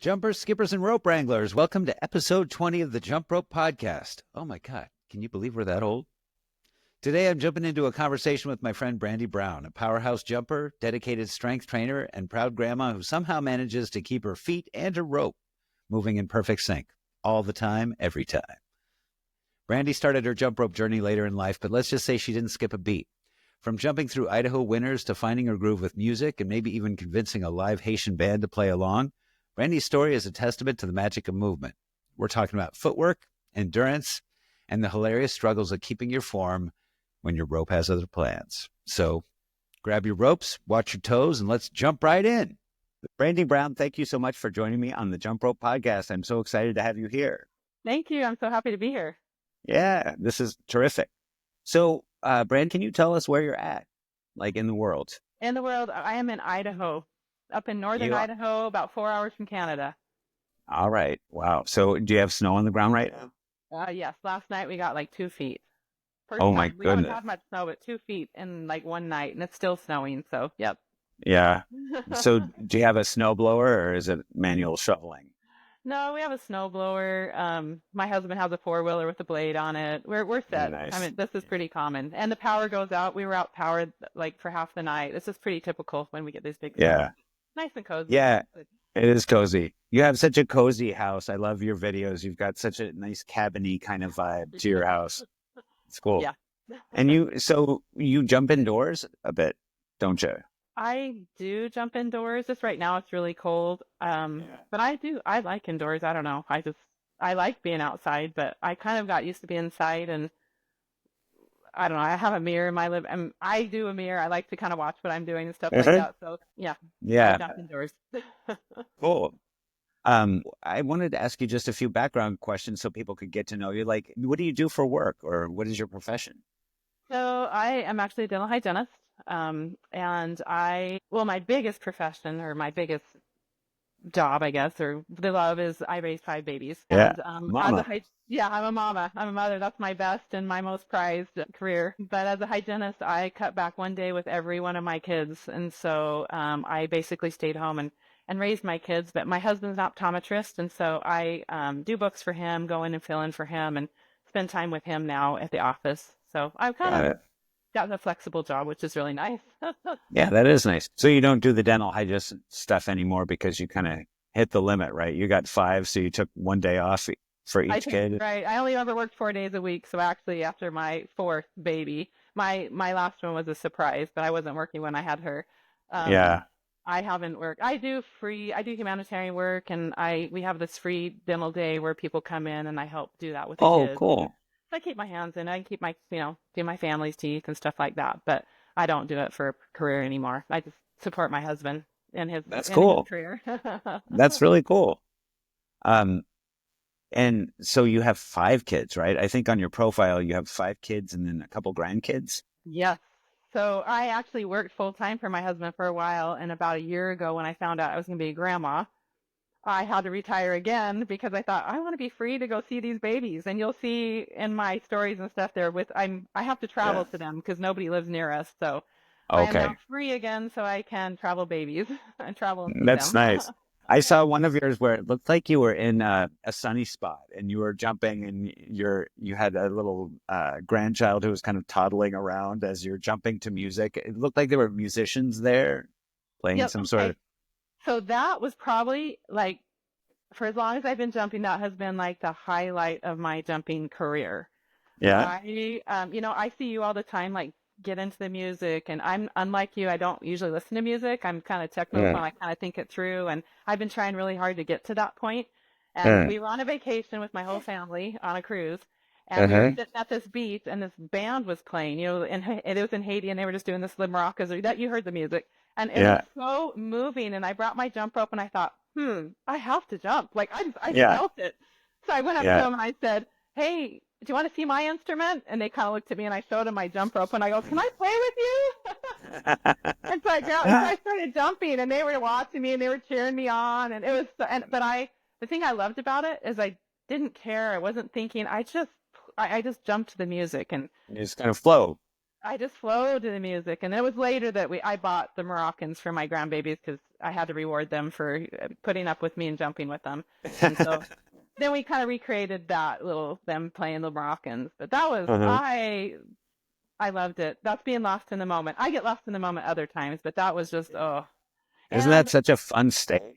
Jumpers, skippers, and rope wranglers, welcome to episode 20 of the Jump Rope Podcast. Oh my God, can you believe we're that old? Today I'm jumping into a conversation with my friend Brandy Brown, a powerhouse jumper, dedicated strength trainer, and proud grandma who somehow manages to keep her feet and her rope moving in perfect sync, all the time, every time. Brandy started her jump rope journey later in life, but let's just say she didn't skip a beat. From jumping through Idaho winters to finding her groove with music and maybe even convincing a live Haitian band to play along, Brandy's story is a testament to the magic of movement. We're talking about footwork, endurance, and the hilarious struggles of keeping your form when your rope has other plans. So grab your ropes, watch your toes, and let's jump right in. Brandy Brown, thank you so much for joining me on the Jump Rope Podcast. I'm so excited to have you here. Thank you. I'm so happy to be here. Yeah, this is terrific. So, Brand, can you tell us where you're at, like in the world? In the world, I am in Idaho, up in northern Idaho, about 4 hours from Canada. All right. Wow. So do you have snow on the ground right now? Yes. Last night we got like 2 feet. Oh my We haven't goodness. had much snow, but 2 feet in like one night, and it's still snowing. So, yep. Yeah. So do you have a snow blower or is it manual shoveling? No, we have a snow blower. My husband has a 4-wheeler with a blade on it. We're set. Nice. I mean, this is pretty common. And the power goes out. We were out powered like for half the night. This is pretty typical when we get these big snows. Yeah. Nice and cozy. Yeah. It is cozy. You have such a cozy house. I love your videos. You've got such a nice cabiny kind of vibe to your house. It's cool. Yeah. And you jump indoors a bit, don't you? I do jump indoors. Just right now it's really cold. But I like indoors. I don't know. I like being outside, but I kind of got used to being inside, and I don't know. I have a mirror in my living. I do a mirror. I like to kind of watch what I'm doing and stuff like that. So yeah. Yeah. I jump indoors. Cool. I wanted to ask you just a few background questions so people could get to know you. Like, what do you do for work, or what is your profession? So I am actually a dental hygienist. And my biggest profession, or my biggest job, I guess, or the love, is I raised 5 babies. Yeah. And Mama. I'm a mama. I'm a mother. That's my best and my most prized career. But as a hygienist, I cut back one day with every one of my kids. And so I basically stayed home and raised my kids. But my husband's an optometrist, and so I do books for him, go in and fill in for him, and spend time with him now at the office. So I've kind of got a flexible job, which is really nice. Yeah, that is nice. So you don't do the dental hygienist stuff anymore because you kind of hit the limit, right? You got 5, so you took one day off for each kid. Right. I only ever worked 4 days a week. So actually, after my 4th baby, my last one was a surprise, but I wasn't working when I had her. Yeah. I haven't worked. I do humanitarian work, and we have this free dental day where people come in, and I help do that with the kids. Oh, cool. I keep my hands in. I keep my, do my family's teeth and stuff like that. But I don't do it for a career anymore. I just support my husband in his career. That's really cool. And so you have 5 kids, right? I think on your profile you have 5 kids and then a couple grandkids. Yes. So I actually worked full time for my husband for a while, and about a year ago, when I found out I was going to be a grandma, I had to retire again because I thought I want to be free to go see these babies. And you'll see in my stories and stuff there I have to travel to them because nobody lives near us. So I am now free again, so I can travel babies and travel and see That's them. nice. I saw one of yours where it looked like you were in a sunny spot and you were jumping, and you had a little grandchild who was kind of toddling around as you're jumping to music. It looked like there were musicians there playing some sort of. So that was probably like, for as long as I've been jumping, that has been like the highlight of my jumping career. Yeah. I see you all the time, like, get into the music, and I'm unlike you. I don't usually listen to music. I'm kind of technical, and I kind of think it through, and I've been trying really hard to get to that point. And we were on a vacation with my whole family on a cruise, and we were sitting at this beach, and this band was playing, and it was in Haiti, and they were just doing this live maracas. That you heard the music, and it was so moving. And I brought my jump rope, and I thought, I have to jump. Like I felt it. So I went up to them and I said, "Hey, do you want to see my instrument?" And they kind of looked at me, and I showed them my jump rope, and I go, "Can I play with you?" And so I started jumping, and they were watching me, and they were cheering me on, and it was. The thing I loved about it is I didn't care. I wasn't thinking. I just jumped to the music, and you just kind of flow. I just flowed to the music, and it was later that I bought the Moroccans for my grandbabies because I had to reward them for putting up with me and jumping with them, and so then we kind of recreated that little them playing the Moroccans. But that was Uh-huh. I loved it. That's being lost in the moment. I get lost in the moment other times, but that was just oh. Isn't that And such a fun state?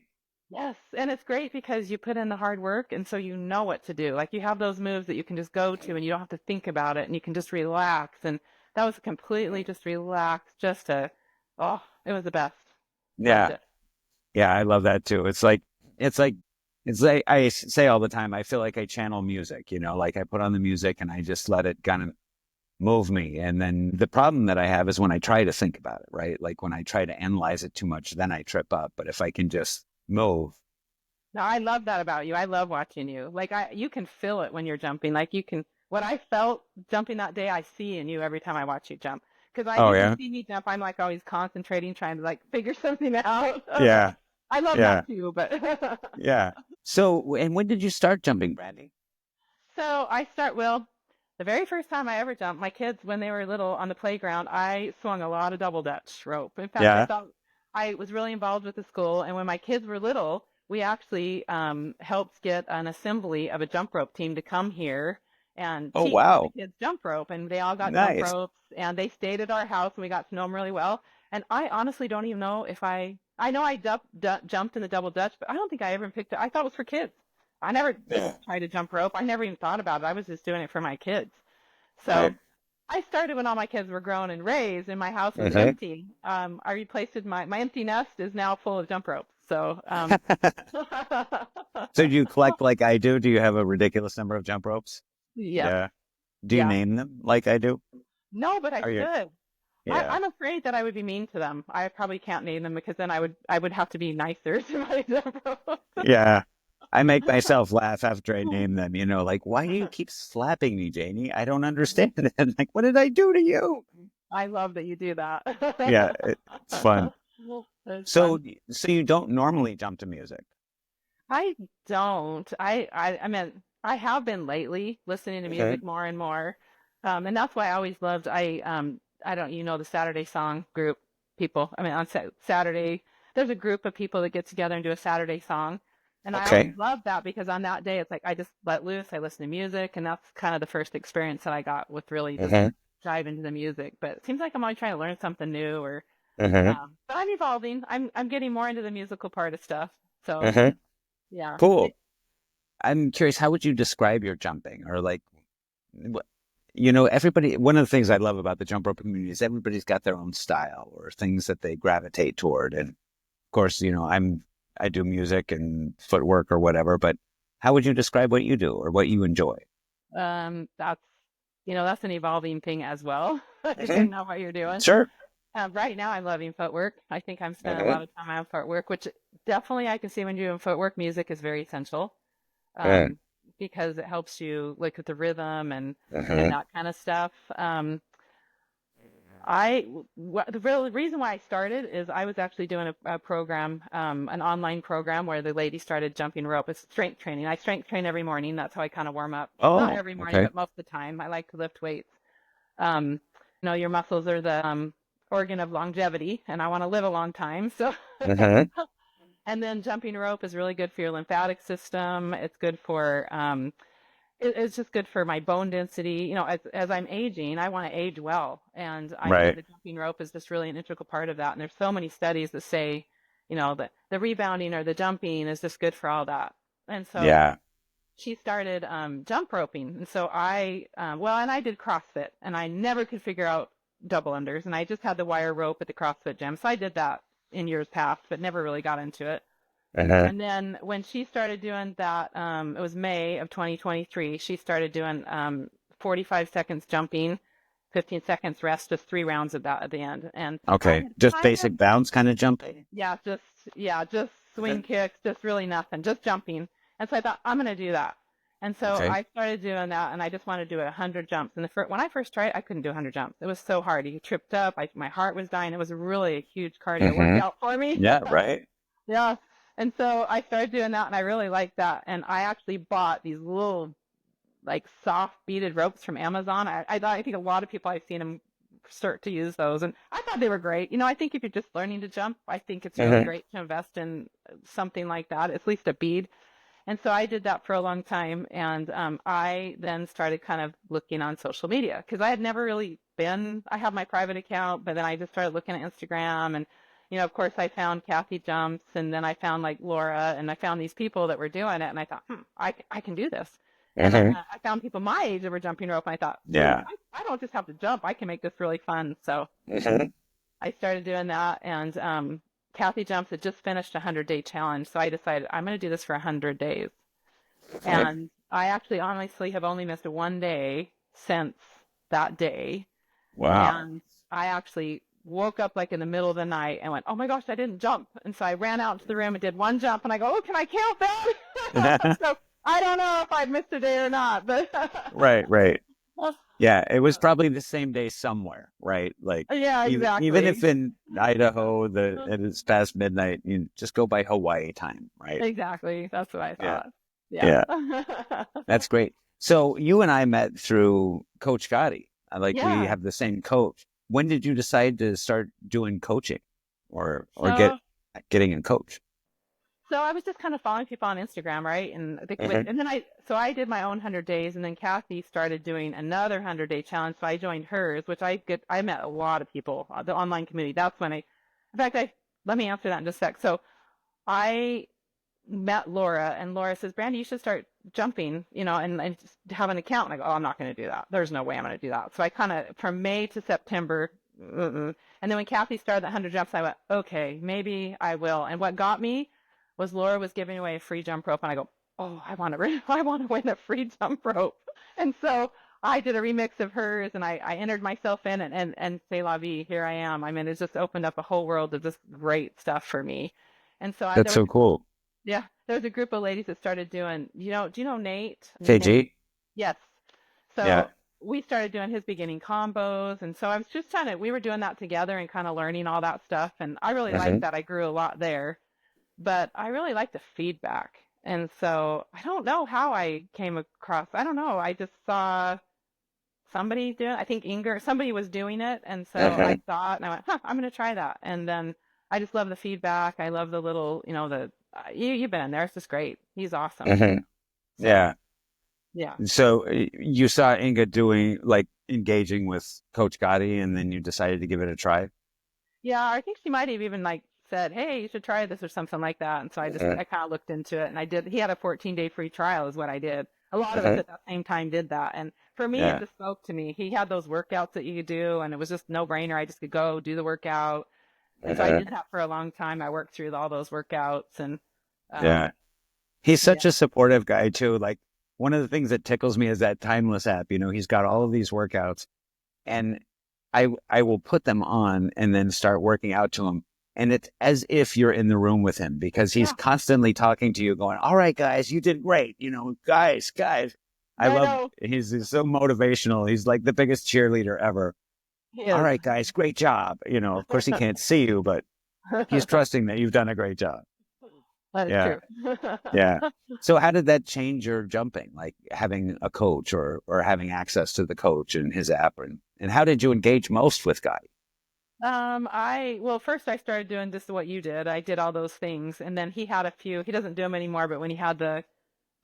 yes, and it's great because you put in the hard work and so you know what to do. Like you have those moves that you can just go to and you don't have to think about it and you can just relax. And that was completely just relaxed, just to, oh, it was the best. Loved Yeah. it. Yeah, I love that too. It's like, it's like I say all the time, I feel like I channel music, like I put on the music and I just let it kind of move me. And then the problem that I have is when I try to think about it, right? Like when I try to analyze it too much, then I trip up. But if I can just move, No, I love that about you. I love watching you. Like you can feel it when you're jumping. Like you can, what I felt jumping that day, I see in you every time I watch you jump. Because oh if you yeah, see me jump, I'm like always concentrating, trying to like figure something out. yeah, I love yeah, that too, but yeah. So, and when did you start jumping, Brandy? so well, the very first time I ever jumped, my kids, when they were little on the playground, I swung a lot of double dutch rope. In fact, I Yeah. thought I was really involved with the school. And when my kids were little, we actually helped get an assembly of a jump rope team to come here and Oh, teach the wow. kids jump rope. And they all got jump Nice. ropes and they stayed at our house and we got to know them really well. And I honestly don't even know if I know I jumped in the double dutch, but I don't think I ever picked it. I thought it was for kids. I never Yeah. tried to jump rope. I never even thought about it. I was just doing it for my kids. So Right. I started when all my kids were grown and raised, and my house was Uh-huh. empty. I replaced my empty nest is now full of jump ropes. So So do you collect like I do? Do you have a ridiculous number of jump ropes? yes, Yeah. Do you yeah. name them like I do? No, but I Are you? should. Yeah. I'm afraid that I would be mean to them. I probably can't name them because then I would have to be nicer to my jump ropes. Yeah. I make myself laugh after I name them, like, why do you keep slapping me, Janie? I don't understand it. Like, what did I do to you? I love that you do that. Yeah, it's fun. It's So, fun. so you don't normally jump to music. I don't. I mean, I have been lately listening to Okay. music more and more. And that's why I always loved, I don't, the Saturday song group people. I mean, on Saturday, there's a group of people that get together and do a Saturday song. And I always Okay. loved that because on that day, it's like I just let loose, I listen to music, and that's kind of the first experience that I got with really just Uh-huh. dive into the music. But it seems like I'm always trying to learn something new or, Uh-huh. but I'm evolving. I'm getting more into the musical part of stuff. So Uh-huh. yeah. Cool. I'm curious, how would you describe your jumping? Or like, everybody, one of the things I love about the jump rope community is everybody's got their own style or things that they gravitate toward. And of course, I do music and footwork or whatever, but how would you describe what you do or what you enjoy? That's that's an evolving thing as well, Hmm. depending on what you're doing. Sure. Right now, I'm loving footwork. I think I'm spending a Uh-huh. lot of time on footwork, which definitely I can see when you're doing footwork, music is very essential Uh, um, because it helps you like with the rhythm and uh-huh. that kind of stuff. The real reason why I started is I was actually doing a program, an online program where the lady started jumping rope. It's strength training. I strength train every morning. That's how I kind of warm up. Not Oh, every morning, okay. but most of the time. I like to lift weights. Um, your muscles are the organ of longevity, and I want to live a long time. So, Uh-huh. and then jumping rope is really good for your lymphatic system. It's good for it's just good for my bone density. As I'm aging, I want to age well, and I think Right. the jumping rope is just really an integral part of that. And there's so many studies that say, that the rebounding or the jumping is just good for all that. And so Yeah. she started jump roping, and so and I did CrossFit, and I never could figure out double unders, and I just had the wire rope at the CrossFit gym, so I did that in years past, but never really got into it. Uh-huh. And then when she started doing that, it was May of 2023. She started doing 45 seconds jumping, 15 seconds rest, just 3 rounds of that at the end. And I Okay. had Just kind of, basic bounce kind of jumping. just swing kicks, just really nothing, just jumping. And so I thought I'm gonna do that. And so Okay. I started doing that, and I just wanted to do 100 jumps. And when I first tried, I couldn't do 100 jumps. It was so hard. You tripped up. My heart was dying. It was really a huge cardio Mm-hmm. workout for me. Yeah, right. Yeah. And so I started doing that and I really liked that. And I actually bought these little like soft beaded ropes from Amazon. I think a lot of people I've seen them start to use those. And I thought they were great. I think if you're just learning to jump, I think it's really great to invest in something like that, at least a bead. And so I did that for a long time. And I then started kind of looking on social media because I had never really I have my private account, but then I just started looking at Instagram. And, of course, I found Kathy Jumps, and then I found like Laura, and I found these people that were doing it. And I thought, I can do this. And I found people my age that were jumping rope. And I thought, I don't just have to jump. I can make this really fun. So I started doing that. And Kathy Jumps had just finished a 100-day challenge. So I decided I'm going to do this for 100 days. And I actually honestly have only missed one day since that day. Wow. And I actually woke up like in the middle of the night and went, oh my gosh, I didn't jump. And so I ran out into the room and did one jump. And I go, oh, can I count that? So I don't know if I missed a day or not. But Right. Yeah, it was probably the same day somewhere, right? Like, yeah, exactly. Even if in Idaho, and it's past midnight, you just go by Hawaii time, right? Exactly. That's what I thought. Yeah. That's great. So you and I met through Coach Gotti. We have the same coach. When did you decide to start doing coaching or getting a coach? So I was just kind of following people on Instagram, right? And and then I did my own 100 days, and then Kathy started doing another 100-day challenge. So I joined hers, which I met a lot of people, the online community. That's when let me answer that in just a sec. So I met Laura, and Laura says, Brandy, you should start jumping, and just have an account. And I go, oh, I'm not going to do that. There's no way I'm going to do that. So I kind of, from May to September, and then when Kathy started the 100 jumps, I went, okay, maybe I will. And what got me was Laura was giving away a free jump rope, and I go, oh, I want to win a free jump rope. And so I did a remix of hers, and I entered myself in, and c'est la vie, here I am. I mean, it's just opened up a whole world of just great stuff for me. And so that's so cool. Yeah, there was a group of ladies that started doing, do you know Nate? KG? Yes. So we started doing his beginning combos. And so I was just we were doing that together and kind of learning all that stuff. And I really liked that. I grew a lot there. But I really liked the feedback. And so I don't know how I came across. I don't know. I just saw somebody doing it. I think somebody was doing it. And so I saw it and I went, I'm going to try that. And then I just love the feedback. I love the little, you've been in there. It's just great. He's awesome. Yeah. Yeah. So you saw Inga engaging with Coach Gotti, and then you decided to give it a try? Yeah, I think she might have even said, hey, you should try this or something like that. And so I kind of looked into it, and I did. He had a 14-day free trial is what I did. A lot of us at that same time did that. And for me, it just spoke to me. He had those workouts that you could do, and it was just no brainer. I just could go do the workout. And so I did that for a long time. I worked through all those workouts, and he's such a supportive guy too. Like, one of the things that tickles me is that Timeless app. He's got all of these workouts, and I will put them on and then start working out to him. And it's as if you're in the room with him, because he's constantly talking to you, going, all right, guys, you did great. Guys. I love, he's so motivational. He's like the biggest cheerleader ever. All right, guys, great job. Of course he can't see you, but he's trusting that you've done a great job. That is true. Yeah. So how did that change your jumping? Like having a coach or having access to the coach and his app, and how did you engage most with Guy? First I started doing just what you did. I did all those things, and then he had a few. He doesn't do them anymore, but when he had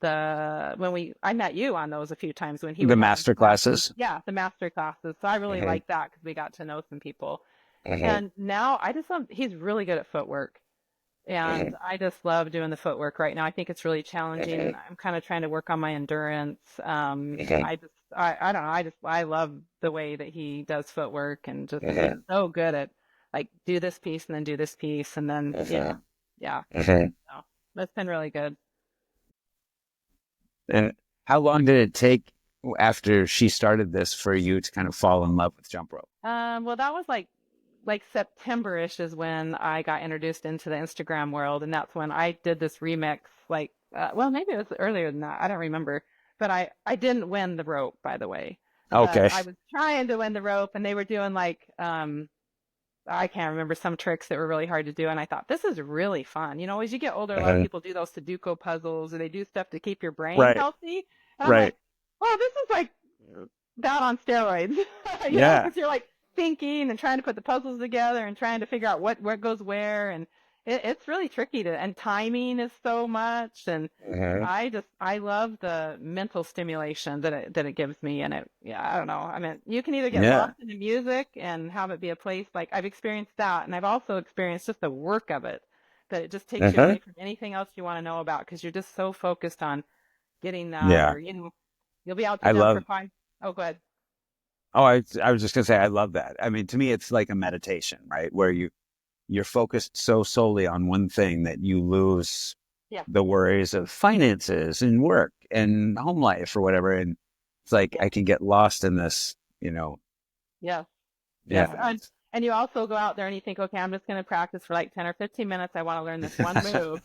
I met you on those a few times when he the master classes. Yeah, the master classes. So I really liked that because we got to know some people. And now I just love. He's really good at footwork, and I just love doing the footwork right now. I think it's really challenging. I'm kind of trying to work on my endurance. I don't know. I love the way that he does footwork, and just he's so good at do this piece and then do this piece and then So that's been really good. And how long did it take after she started this for you to kind of fall in love with jump rope? Well, that was like September-ish is when I got introduced into the Instagram world, and that's when I did this remix. Maybe it was earlier than that. I don't remember. But I didn't win the rope, by the way. Okay. I was trying to win the rope, and they were doing I can't remember, some tricks that were really hard to do. And I thought, this is really fun. As you get older, a lot of people do those Sudoku puzzles, or they do stuff to keep your brain healthy. And I'm like, oh, this is like that on steroids. Because you're thinking and trying to put the puzzles together and trying to figure out what goes where. And it's really tricky and timing is so much. And I love the mental stimulation that it gives me. And I don't know. I mean, you can either get Yeah. lost in the music and have it be a place like I've experienced that. And I've also experienced just the work of it, that it just takes you away from anything else you want to know about because you're just so focused on getting that, Yeah. or, you'll be out to I jump for love, 5. Oh, go ahead. oh, I was just gonna say, I love that. I mean, to me, it's like a meditation, right? Where you're focused so solely on one thing that you lose Yeah. the worries of finances and work and home life or whatever. And it's like, Yeah. I can get lost in this, you know, Yes. Yes. yeah. And you also go out there and you think, okay, I'm just going to practice for like 10 or 15 minutes. I want to learn this one move.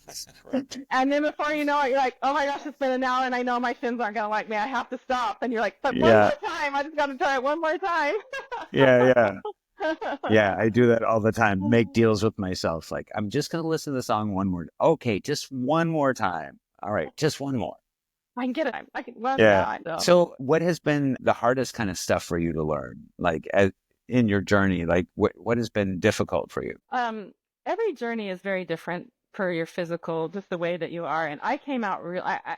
And then before you know it, you're like, oh my gosh, it's been an hour and I know my shins aren't going to like me. I have to stop. And you're like, but one Yeah. more time. I just got to try it one more time. Yeah. Yeah. Yeah, I do that all the time. Make deals with myself. Like, I'm just going to listen to the song one more. Okay, just one more time. All right, just one more. I can get it. I can, well, Yeah. yeah, I know. So, what has been the hardest kind of stuff for you to learn? Like, in your journey, like, what has been difficult for you? Every journey is very different for your physical, just the way that you are. And I came out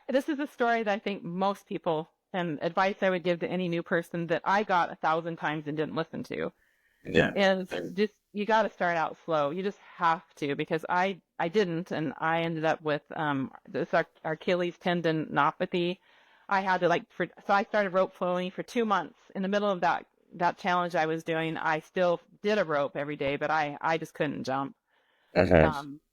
this is a story that I think most people, and advice I would give to any new person that I got 1,000 times and didn't listen to, Yeah. is just, you got to start out slow. You just have to, because I didn't, and I ended up with this Achilles tendinopathy. I had to so I started rope flowing for 2 months. In the middle of that challenge I was doing, I still did a rope every day, but I just couldn't jump.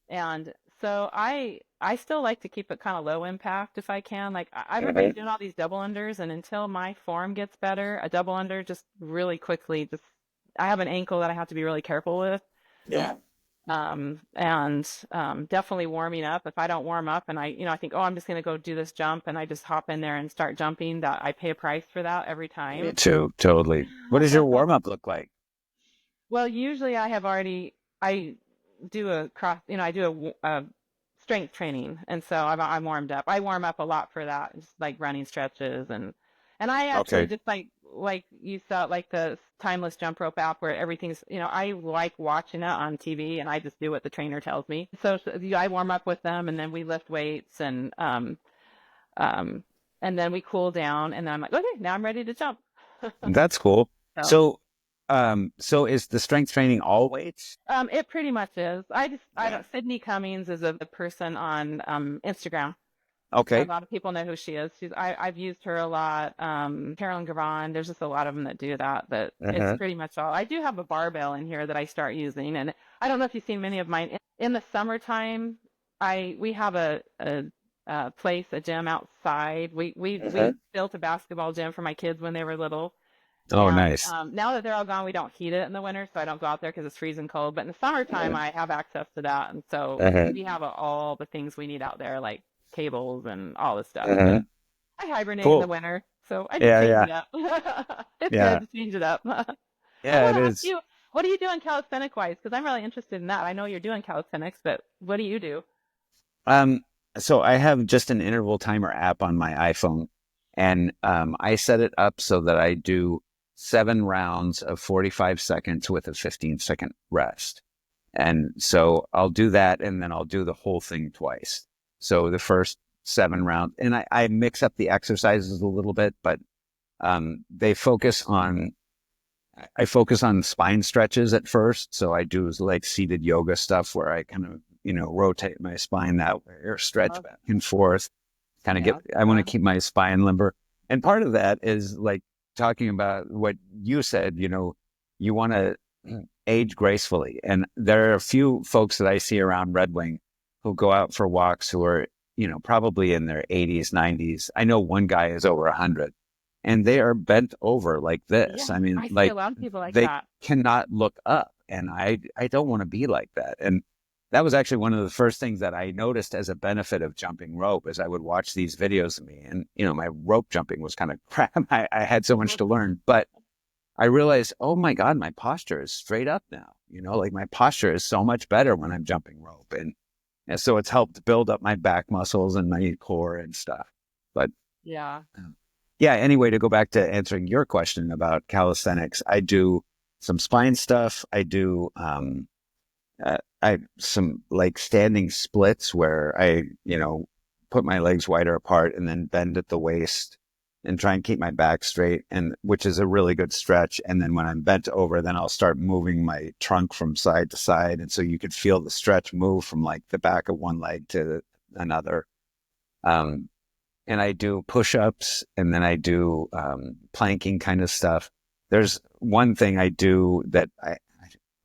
And so I still like to keep it kind of low impact if I can. Like I've been doing all these double unders, and until my form gets better, a double under just really quickly, just I have an ankle that I have to be really careful with. Yeah. And definitely warming up. If I don't warm up and I think, oh, I'm just going to go do this jump, and I just hop in there and start jumping, that I pay a price for that every time. Me too. Totally. What does your warm up look like? Well, usually I do I do a strength training, and so I'm warmed up. I warm up a lot for that, just like running stretches, and I actually Okay. just like you saw, like the timeless jump rope app where everything's, I like watching it on TV, and I just do what the trainer tells me. So I warm up with them, and then we lift weights, um and then we cool down, and then I'm like, okay, now I'm ready to jump. That's cool. So So, so is the strength training all weights? it pretty much is. I Yeah. don't. Sydney Cummings is a person on Instagram. A Okay. lot of people know who she is. I've used her a lot. Carolyn Gavon. There's just a lot of them that do that. But it's Uh-huh. pretty much all. I do have a barbell in here that I start using, and I don't know if you've seen many of mine. In the summertime, we have a place, a gym outside. We built a basketball gym for my kids when they were little. Oh, And nice. now that they're all gone, we don't heat it in the winter, so I don't go out there because it's freezing cold. But in the summertime, I have access to that, and so Uh-huh. we have all the things we need out there, like cables and all this stuff. But Uh-huh. I hibernate in the Cool. winter, so I just Yeah, change yeah, it up. It's good yeah, to change it up. I yeah. want It to ask is. you, what are you doing calisthenic wise? Because I'm really interested in that. I know you're doing calisthenics, but what do you do? Um, so I have just an interval timer app on my iPhone, and I set it up so that I do 7 rounds of 45 seconds with a 15-second rest. And so I'll do that, and then I'll do the whole thing twice. So the first 7 rounds, and I mix up the exercises a little bit, but they focus on, I focus on spine stretches at first. So I do like seated yoga stuff where I kind of, rotate my spine that way or stretch Oh, back and forth, kind of yeah, I want to fun. keep my spine limber. And part of that is like talking about what you said, you want to age gracefully. And there are a few folks that I see around Red Wing who go out for walks who are, probably in their 80s, 90s. I know one guy is over 100, and they are bent over like this. Yeah, I mean, I see a like lot of people like they that. cannot look up. And I don't want to be like that. And that was actually one of the first things that I noticed as a benefit of jumping rope is I would watch these videos of me, and, my rope jumping was kind of crap. I had so much to learn, but I realized, oh my God, my posture is straight up now. Like my posture is so much better when I'm jumping rope. And so it's helped build up my back muscles and my core and stuff. But Yeah. yeah, anyway, to go back to answering your question about calisthenics, I do some spine stuff. I do I some like standing splits where I, put my legs wider apart and then bend at the waist and try and keep my back straight, and which is a really good stretch. And then when I'm bent over, then I'll start moving my trunk from side to side. And so you could feel the stretch move from like the back of one leg to another. Um, and I do push-ups, and then I do planking kind of stuff. There's one thing I do that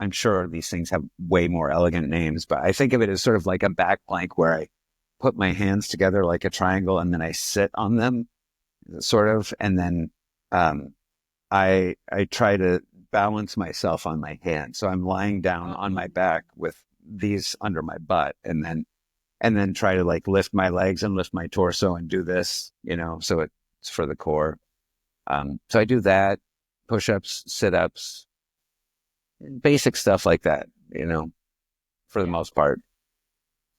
I'm sure these things have way more elegant names, but I think of it as sort of like a back plank where I put my hands together like a triangle and then I sit on them, sort of, and then I try to balance myself on my hands. So I'm lying down on my back with these under my butt, and then try to like lift my legs and lift my torso and do this, so it's for the core. So I do that, push-ups, sit-ups, basic stuff like that, for the most part.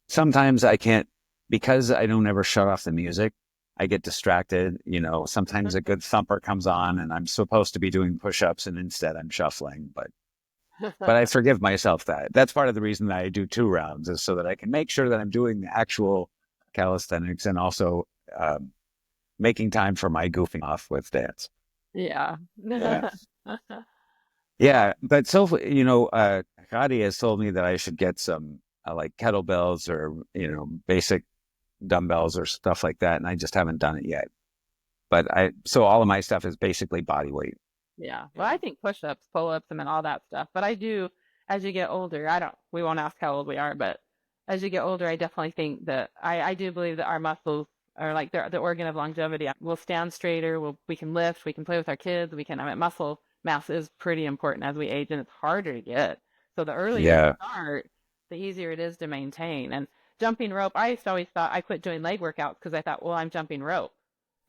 Sometimes I can't, because I don't ever shut off the music, I get distracted. Sometimes a good thumper comes on and I'm supposed to be doing push-ups and instead I'm shuffling, but I forgive myself that. That's part of the reason that I do 2 rounds, is so that I can make sure that I'm doing the actual calisthenics and also making time for my goofing off with dance. Yeah. Yeah. Yeah, but Hadi has told me that I should get some like kettlebells or, basic dumbbells or stuff like that. And I just haven't done it yet. But so all of my stuff is basically body weight. Yeah. Well, I think push-ups, pull-ups, and all that stuff. But I do, as you get older, we won't ask how old we are, but as you get older, I definitely think that I do believe that our muscles are like the organ of longevity. We'll stand straighter. We can lift. We can play with our kids. Muscle mass is pretty important as we age, and it's harder to get. So the earlier you Yeah. start, the easier it is to maintain. And jumping rope, I used to always thought I quit doing leg workouts because I thought, well, I'm jumping rope.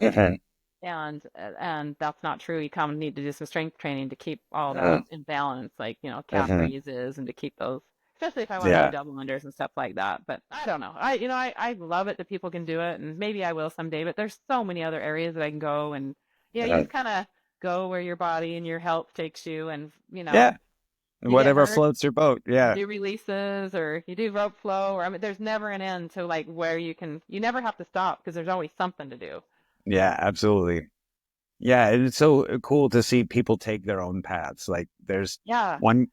Mhm. And that's not true. You kind of need to do some strength training to keep all that in balance, like calf Mhm. raises, and to keep those, especially if I want to do Yeah. double unders and stuff like that. But I don't know. I love it that people can do it, and maybe I will someday. But there's so many other areas that I can go, and you Yeah. just kind of go where your body and your health takes you, and Yeah. you get Whatever hurt, floats your boat. you Yeah. do releases, or you do rope flow, or there's never an end to like where you never have to stop because there's always something to do. Yeah, absolutely. Yeah, and it's so cool to see people take their own paths. Like there's Yeah. one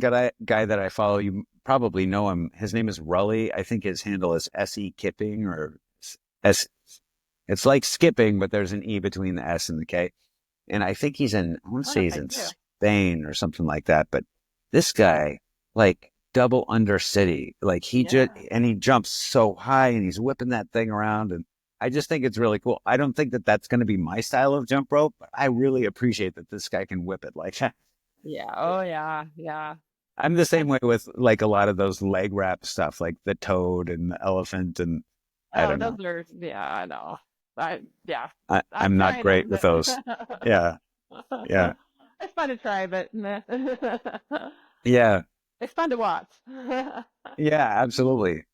guy that I follow. You probably know him. His name is Rully. I think his handle is SE Kipping or S. It's like skipping, but there's an E between the S and the K. And I think I want to I wonder say if he's I in do. Spain or something like that. But this guy, like double under city, like Yeah. he jumps so high and he's whipping that thing around. And I just think it's really cool. I don't think that that's going to be my style of jump rope, but I really appreciate that this guy can whip it like that. Yeah. Oh, yeah. Yeah. I'm the I, same way with like a lot of those leg wrap stuff, like the toad and the elephant. And I oh, don't those know. are, yeah, I know. Yeah. I'm I'm not trying great them. with those. Yeah. Yeah. It's fun to try, but meh. Yeah. It's fun to watch. Yeah, absolutely.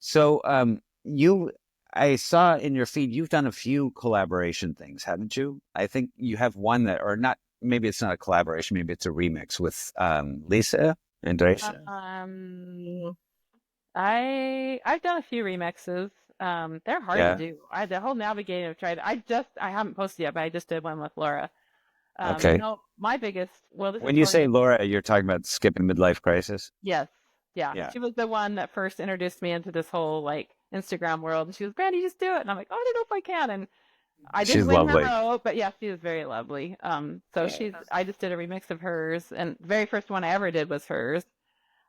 So, I saw in your feed, you've done a few collaboration things, haven't you? I think you have one that, or not, maybe it's not a collaboration, maybe it's a remix with, Lisa and Andresha. Um, I've done a few remixes. They're hard to Yeah. do. The whole navigating I've tried. I haven't posted yet, but I just did one with Laura. Okay. My biggest, well, this is When you totally say different. Laura, you're talking about skipping midlife crisis. Yes. Yeah. Yeah. She was the one that first introduced me into this whole like Instagram world. And she was, Brandy, just do it. And I'm like, oh, I don't know if I can. And I didn't She's win her lovely. vote, but yeah, she is very lovely. So I just did a remix of hers, and the very first one I ever did was hers.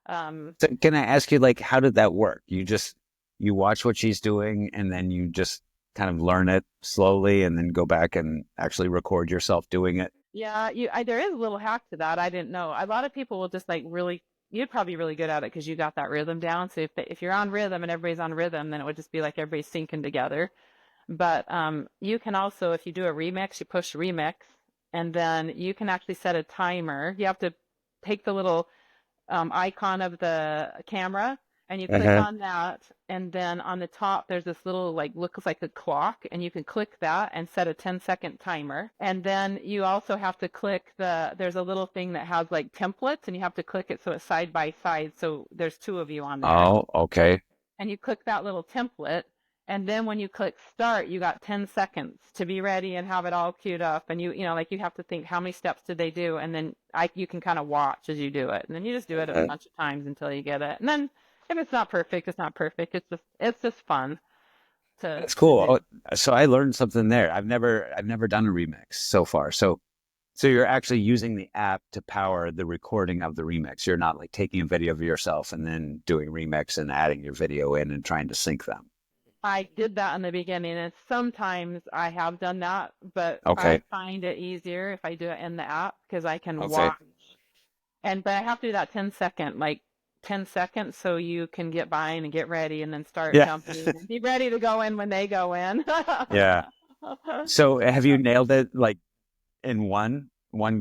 Um, So can I ask you, like, how did that work? You watch what she's doing and then you just kind of learn it slowly and then go back and actually record yourself doing it. yeah, there is a little hack to that. I didn't know. A lot of people will just like really, you'd probably be really good at it because you got that rhythm down. So if you're on rhythm and everybody's on rhythm, then it would just be like everybody's syncing together. But you can also, if you do a remix, you push remix, and then you can actually set a timer. You have to take the little icon of the camera and you click on that, and then on the top there's this little like looks like a clock, and you can click that and set a 10-second timer. And then you also have to click there's a little thing that has like templates, and you have to click it so it's side by side, so there's two of you on there. Oh, okay. And you click that little template, and then when you click start, you got 10 seconds to be ready and have it all queued up. And you know, like you have to think how many steps did they do, and then you can kind of watch as you do it, and then you just do it a bunch of times until you get it. And then if it's not perfect, it's not perfect. It's just fun That's to cool. do. Oh, so I learned something there. I've never done a remix so far. So you're actually using the app to power the recording of the remix. You're not like taking a video of yourself and then doing remix and adding your video in and trying to sync them. I did that in the beginning, and sometimes I have done that, but Okay. I find it easier if I do it in the app because I can Okay. watch. But I have to do that 10 seconds, so you can get by and get ready and then start Yeah. jumping and be ready to go in when they go in. Yeah. So have you nailed it like in one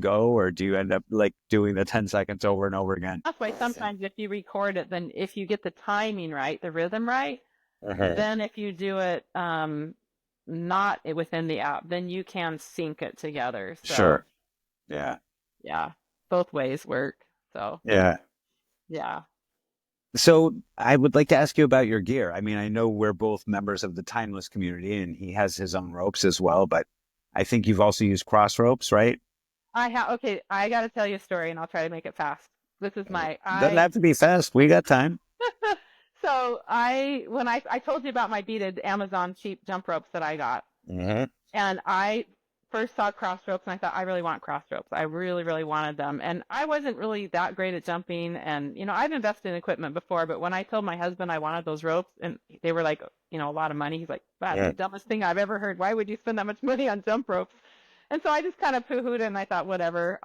go, or do you end up like doing the 10 seconds over and over again? That's why sometimes if you record it, then if you get the timing right, the rhythm right, then if you do it not within the app, then you can sync it together. So Sure. Yeah. yeah, both ways work. So Yeah. yeah. So I would like to ask you about your gear. I mean, I know we're both members of the Timeless community, and he has his own ropes as well, but I think you've also used Crossropes, right? Okay, I got to tell you a story, and I'll try to make it fast. This is Doesn't have to be fast. We got time. So when I told you about my beaded Amazon cheap jump ropes that I got, and I first saw Crossropes, and I thought I really want Crossropes. I really, really wanted them, and I wasn't really that great at jumping, and you know I've invested in equipment before, but when I told my husband I wanted those ropes, and they were like a lot of money, he's like, "That's the dumbest thing I've ever heard. Why would you spend that much money on jump ropes?" And so I just kind of poo-hooed it, and I thought, whatever,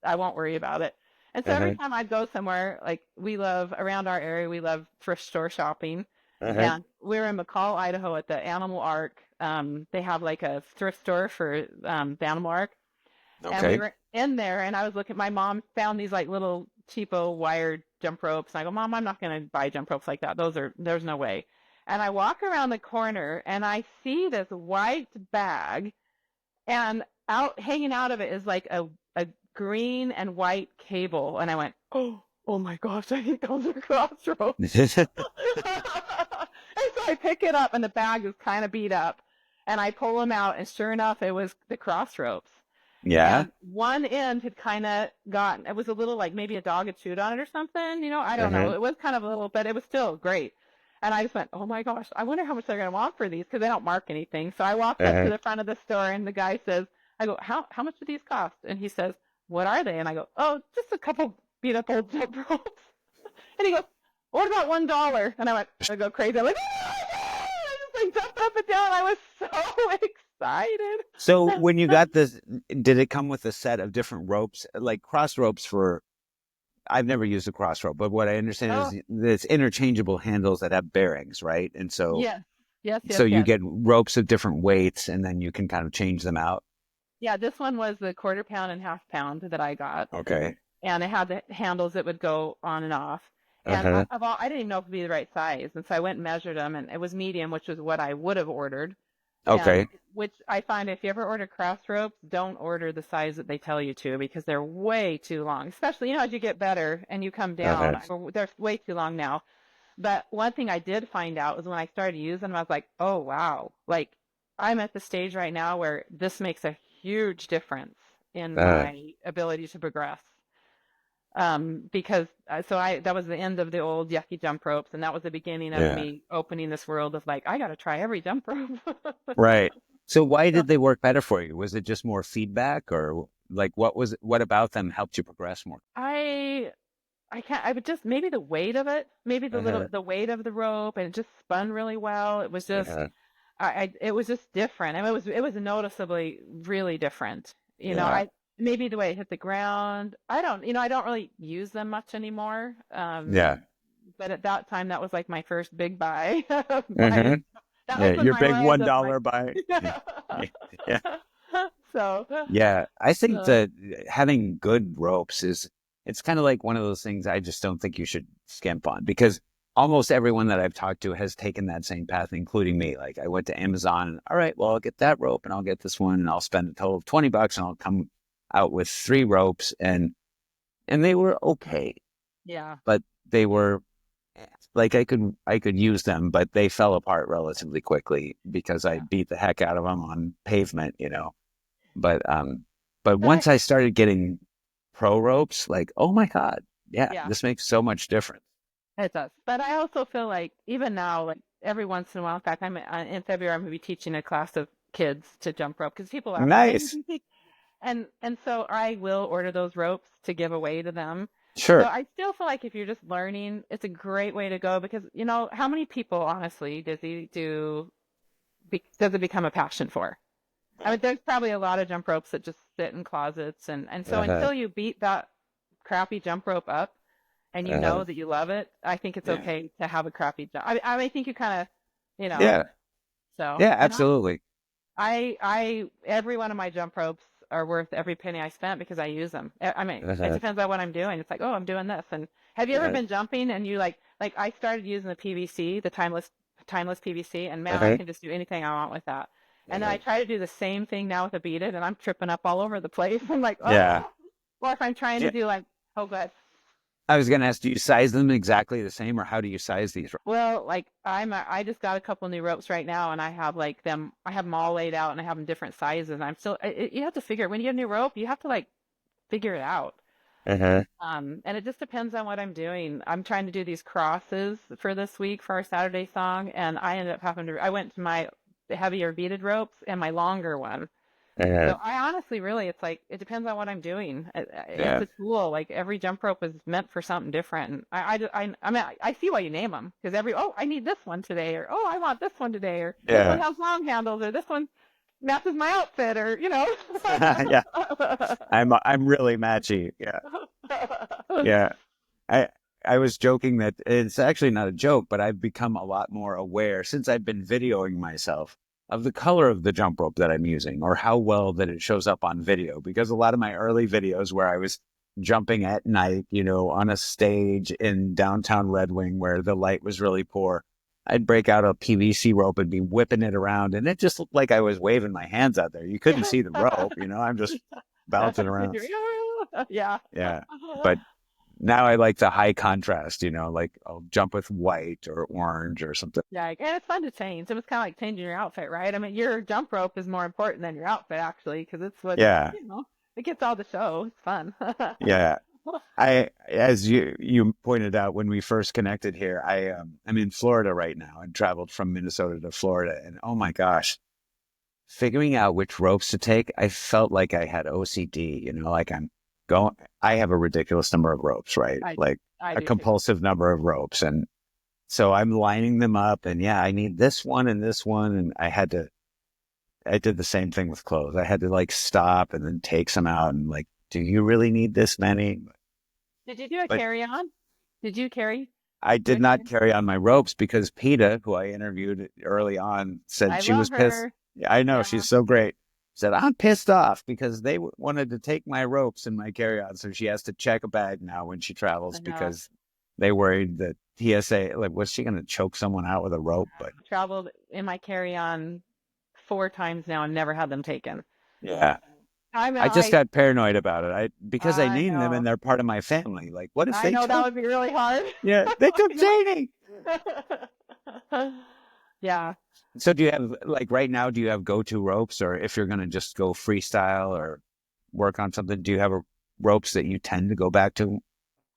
I won't worry about it. And so every time I'd go somewhere, like around our area, we love thrift store shopping. And we were in McCall, Idaho at the Animal Ark. They have like a thrift store for the Animal Ark. And we were in there, and I was looking, my mom found these like little cheapo wired jump ropes. And I go, Mom, I'm not going to buy jump ropes like that. There's no way. And I walk around the corner, and I see this white bag, and hanging out of it is like a green and white cable. And I went, oh my gosh, I think those are Crossrope. And so I pick it up, and the bag is kind of beat up. And I pull them out, and sure enough, it was the Crossropes. Yeah. And one end had kind of it was a little like maybe a dog had chewed on it or something. I don't know. It was kind of a little, but it was still great. And I just went, oh my gosh, I wonder how much they're going to want for these, because they don't mark anything. So I walked up to the front of the store, and the guy says, I go, how much do these cost? And he says, what are they? And I go, oh, just a couple beat up old jump ropes. And he goes, what about $1? And I go crazy. I'm like, oh my God! I just like jumped up and down. I was so excited. So when you got this, did it come with a set of different ropes, like cross ropes I've never used a cross rope, but what I understand is it's interchangeable handles that have bearings, right? And so, yes. You get ropes of different weights, and then you can kind of change them out. Yeah, this one was the 1/4 pound and 1/2 pound that I got. Okay. And it had the handles that would go on and off. And I didn't even know if it would be the right size. And so I went and measured them, and it was medium, which was what I would have ordered. Okay. Which I find if you ever order cross ropes, don't order the size that they tell you to, because they're way too long. Especially, as you get better and you come down, they're way too long now. But one thing I did find out was when I started using them, I was like, oh, wow. Like, I'm at the stage right now where this makes a huge difference in my ability to progress. Because that was the end of the old yucky jump ropes, and that was the beginning of me opening this world of like, I got to try every jump rope. Right. So why did they work better for you? Was it just more feedback, or like what about them helped you progress more? I would just, maybe the weight of it, maybe the weight of the rope, and it just spun really well. It was just, it was just different. I mean, it was noticeably really different. Maybe the way it hit the ground. I don't really use them much anymore. But at that time, that was like my first big buy. Your big $1 buy. Yeah. So. Yeah, I think that having good ropes it's kind of like one of those things I just don't think you should skimp on, because almost everyone that I've talked to has taken that same path, including me. Like I went to Amazon and all right, well, I'll get that rope and I'll get this one and I'll spend a total of $20 and I'll come out with 3 ropes and they were okay, Yeah. but they were like I could use them, but they fell apart relatively quickly because I Yeah. beat the heck out of them on pavement, you know. But But once I started getting pro ropes, like, oh my God, yeah, yeah, this makes so much difference. it does. But I also feel like even now, like every once in a while, in fact, in February, I'm going to be teaching a class of kids to jump rope because people ask me, hey, did Nice. you teach? And so I will order those ropes to give away to them. So Sure. I still feel like if you're just learning, it's a great way to go because, you know, how many people, honestly, does it become a passion for? I mean, there's probably a lot of jump ropes that just sit in closets. And so Uh-huh. until you beat that crappy jump rope up and you Uh-huh. know that you love it, I think it's Yeah. okay to have a crappy jump. I think you kind of, you know, Yeah. so, Yeah, and absolutely. every one of my jump ropes are worth every penny I spent because I use them. I mean, it Uh-huh. depends on what I'm doing. It's like, oh, I'm doing this. And have you ever Uh-huh. been jumping and you like I started using the PVC, the timeless PVC, and man, I Uh-huh. can just do anything I want with that. And then I Uh-huh. try to do the same thing now with a beaded, and I'm tripping up all over the place. I'm like, Yeah. oh, or if I'm trying to Yeah. do like, oh, good. I was gonna ask, do you size them exactly the same or how do you size these? Well, like I just got a couple new ropes right now, and I have them all laid out, and I have them different sizes. And I'm still, you have to figure when you get a new rope, you have to like figure it out. Uh-huh. And it just depends on what I'm doing. I'm trying to do these crosses for this week for our Saturday song, and I ended up I went to my heavier beaded ropes and my longer one. Uh-huh. So I honestly, really, it's like it depends on what I'm doing. It's Yeah. a tool. Like every jump rope is meant for something different. And I mean, I see why you name them because I need this one today, or oh, I want this one today, or this one Yeah. has long handles, or this one matches my outfit, or you know. Yeah. I'm really matchy. Yeah. Yeah. I I was joking that it's actually not a joke, but I've become a lot more aware since I've been videoing myself of the color of the jump rope that I'm using or how well that it shows up on video. Because a lot of my early videos where I was jumping at night, you know, on a stage in downtown Red Wing where the light was really poor, I'd break out a PVC rope and be whipping it around. And it just looked like I was waving my hands out there. You couldn't see the rope, you know, I'm just bouncing around. Yeah. Yeah. But now I like the high contrast, you know, like I'll jump with white or orange or something. Yeah, and it's fun to change. It was kind of like changing your outfit, right? I mean, your jump rope is more important than your outfit, actually, because it's what, Yeah. you know, it gets all the show. It's fun. Yeah. As you pointed out when we first connected here, I'm in Florida right now and traveled from Minnesota to Florida. And oh my gosh, figuring out which ropes to take, I felt like I had OCD, you know, like I have a ridiculous number of ropes, right? I Like I a do too. compulsive number of ropes. And so I'm lining them up and yeah, I need this one and this one. And I did the same thing with clothes. I had to like stop and then take some out and like, do you really need this many? Did you do a But carry on? Did you carry? I Do did a not carry? carry on my ropes because PETA, who I interviewed early on, said I she love was pissed. her. Yeah, I know, Yeah, she's so great. Said, I'm pissed off because they wanted to take my ropes and my carry-on. So she has to check a bag now when she I travels know. because they worried that TSA, like, was she going to choke someone out with a rope? But Traveled in my carry on 4 times now and never had them taken. yeah, I mean, I just got paranoid about it. Because I I named them know. and they're part of my family. Like, what if I they know that took? would be really hard. Yeah, they took Zany. Yeah. So do you have like right now, do you have go-to ropes or if you're going to just go freestyle or work on something, do you have ropes that you tend to go back to?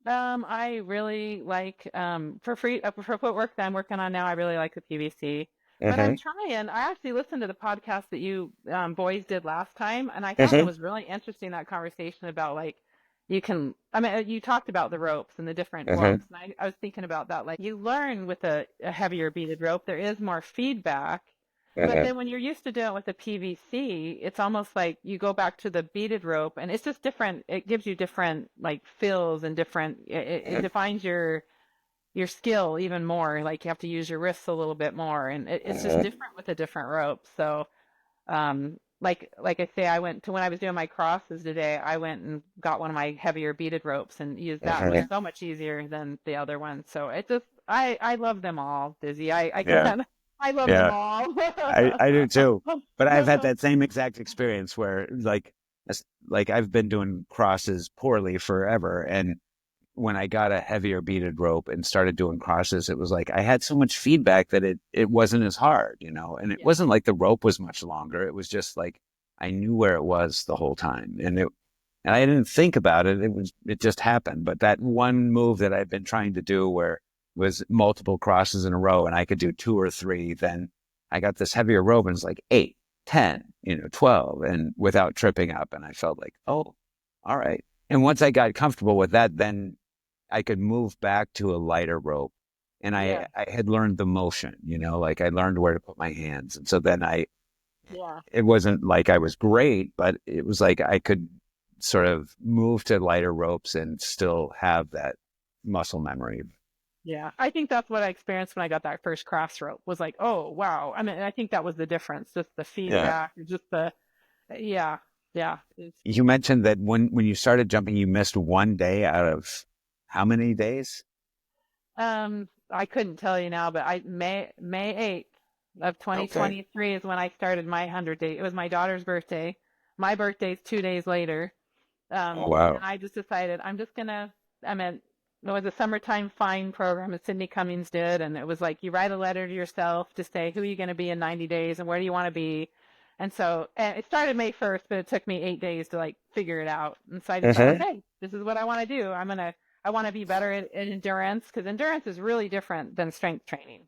I really like for footwork that I'm working on now. I really like the PVC, but I'm Uh-huh. trying. I actually listened to the podcast that you boys did last time, and I thought that Uh-huh. was really interesting. That conversation about like you can. I mean, you talked about the ropes and the different Uh-huh. forms, and I was thinking about that. Like you learn with a heavier beaded rope, there is more feedback. But Uh-huh. then when you're used to doing it with the PVC, it's almost like you go back to the beaded rope and it's just different. It gives you different like fills and it Uh-huh. defines your skill even more. Like you have to use your wrists a little bit more and it's just Uh-huh. different with a different rope. So, like I say, I went to when I was doing my crosses today, I went and got one of my heavier beaded ropes and used that. It was Uh-huh. so much easier than the other one. So it just, I love them all, Dizzy. I Yeah. can't. I love them Yeah. all. I do too. But I've had that same exact experience where like I've been doing crosses poorly forever. And when I got a heavier beaded rope and started doing crosses, it was like I had so much feedback that it wasn't as hard, and it Yeah. wasn't like the rope was much longer. It was just like I knew where it was the whole time. And I didn't think about it. It just happened. But that one move that I've been trying to do where was multiple crosses in a row and I could do two or three, then I got this heavier rope and it's like 8, 10, 12 and without tripping up. And I felt like, oh, all right. And once I got comfortable with that, then I could move back to a lighter rope. And Yeah. I had learned the motion, like I learned where to put my hands. And so then Yeah. it wasn't like I was great, but it was like I could sort of move to lighter ropes and still have that muscle memory. Yeah, I think that's what I experienced when I got that first Crossrope. Was like, oh wow. I mean, I think that was the difference, just the Yeah. feedback, just the yeah, yeah. You mentioned that when you started jumping, you missed one day out of how many days? I couldn't tell you now, but May 8th of Okay. 2023 is when I started my 100 day. It was my daughter's birthday. My birthday's 2 days later. Oh, And wow. I just decided I'm just gonna. I mean, it was a summertime fine program that Sydney Cummings did, and it was like you write a letter to yourself to say who are you going to be in 90 days and where do you want to be. And so and it started May 1st, but it took me 8 days to like figure it out. And so I decided, Uh-huh. hey, this is what I want to do. I want to be better at endurance because endurance is really different than strength training.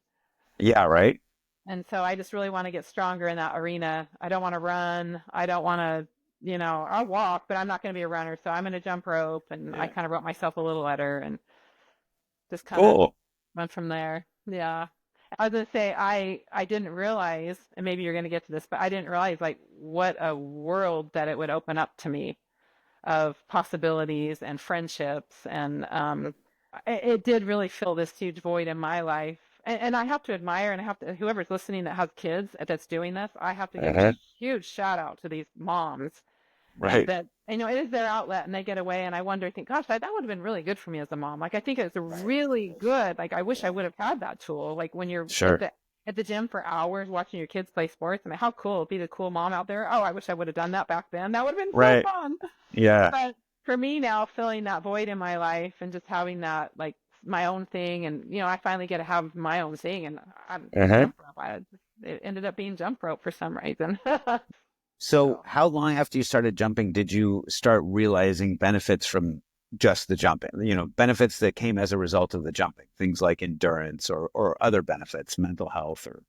Yeah, right. And so I just really want to get stronger in that arena. I don't want to run. I don't want to, I'll walk, but I'm not going to be a runner. So I'm going to jump rope. And I Yeah. kind of wrote myself a little letter and just kind of Cool. went from there. Yeah. I was going to say, I didn't realize, and maybe you're going to get to this, but I didn't realize like what a world that it would open up to me of possibilities and friendships. And it did really fill this huge void in my life. And I have to admire, and I have to, whoever's listening that has kids that's doing this, I have to give a Uh-huh. huge shout out to these moms Right. that, it is their outlet and they get away. And I wonder, think, gosh, that would have been really good for me as a mom. Like, I think it's a really good, like, I wish I would have had that tool. Like, when you're Sure. at the gym for hours watching your kids play sports, I mean, how cool, be the cool mom out there. Oh, I wish I would have done that back then. That would have been so Right. fun. Yeah. But for me now, filling that void in my life and just having that, like, my own thing, and I finally get to have my own thing, and I'm Uh-huh. jump rope. It ended up being jump rope for some reason. So So how long after you started jumping did you start realizing benefits from just the jumping? Benefits that came as a result of the jumping, things like endurance or other benefits, mental health or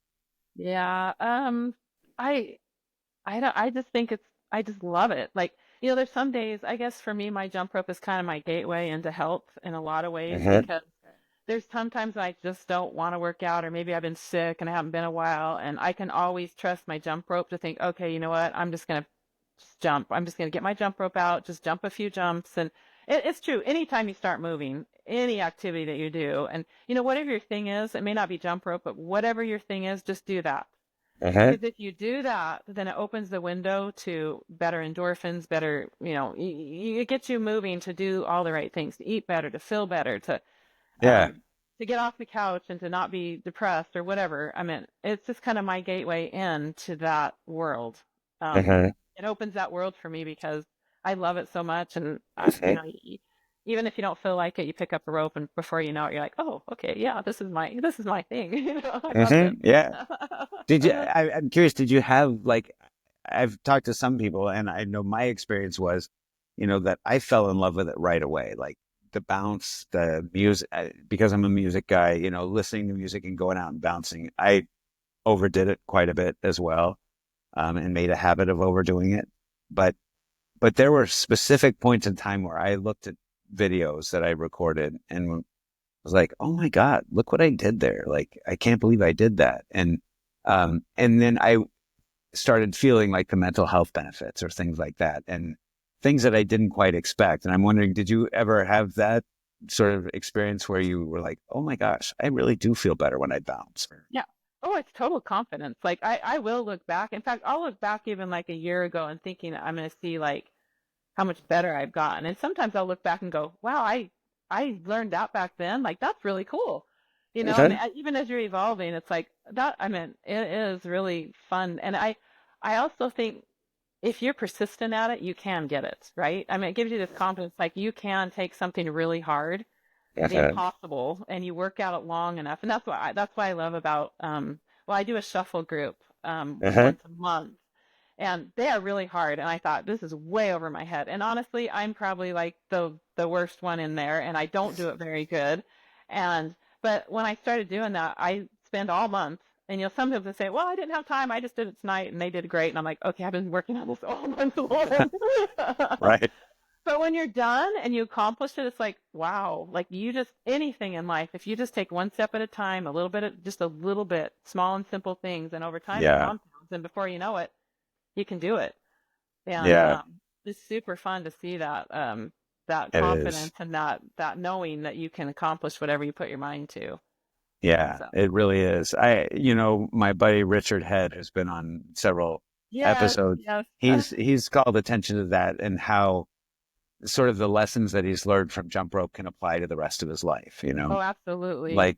yeah, I I don't. I just think it's. I just love it. Like, there's some days. I guess for me, my jump rope is kind of my gateway into health in a lot of ways Uh-huh. because there's sometimes I just don't want to work out, or maybe I've been sick and I haven't been a while, and I can always trust my jump rope to think, okay, you know what? I'm just gonna just jump. I'm just gonna get my jump rope out, just jump a few jumps, and it's true. Anytime you start moving, any activity that you do, and whatever your thing is, it may not be jump rope, but whatever your thing is, just do that. Uh-huh. Because if you do that, then it opens the window to better endorphins, better, it gets you moving to do all the right things, to eat better, to feel better, Yeah. um, to get off the couch and to not be depressed or whatever. I mean, it's just kind of my gateway into that world. Uh-huh. It opens that world for me because I love it so much. And, Uh-huh. even if you don't feel like it, you pick up a rope and before you know it, you're like, oh, okay, yeah, this is my thing. I love Uh-huh. this. Yeah. I'm curious, did you have like I've talked to some people and I know my experience was, that I fell in love with it right away. Like the bounce, the music, because I'm a music guy, listening to music and going out and bouncing. I overdid it quite a bit as well, and made a habit of overdoing it. But there were specific points in time where I looked at videos that I recorded and was like, oh my God, look what I did there. Like, I can't believe I did that. And then I started feeling like the mental health benefits or things like that and things that I didn't quite expect. And I'm wondering, did you ever have that sort of experience where you were like, oh my gosh, I really do feel better when I bounce? Yeah. Oh, it's total confidence. Like I will look back. In fact, I'll look back even like a year ago and thinking I'm going to see like how much better I've gotten. And sometimes I'll look back and go, wow, I learned that back then. Like that's really cool. I mean, Okay. even as you're evolving, it's like that. I mean, it is really fun. And I also think if you're persistent at it, you can get it, right? I mean, it gives you this confidence, like you can take something really hard, the Uh-huh. impossible, and you work at it long enough. And that's what I love about, well, I do a shuffle group, Uh-huh. once a month, and they are really hard. And I thought this is way over my head. And honestly, I'm probably like the worst one in there, and I don't do it very good. And but when I started doing that, I spend all month. And sometimes they say, "Well, I didn't have time. I just did it tonight," and they did great. And I'm like, "Okay, I've been working on this all month long." Right. But when you're done and you accomplish it, it's like, wow, like you just anything in life, if you just take one step at a time, a little bit, just a little bit, small and simple things, and over time it Yeah. compounds, and before you know it, you can do it. And Yeah. it's super fun to see that that It is. confidence and that knowing that you can accomplish whatever you put your mind to. Yeah, So it really is. My buddy Richard Head has been on several yes, episodes. yes. He's called attention to that and how sort of the lessons that he's learned from jump rope can apply to the rest of his life, Oh, absolutely. like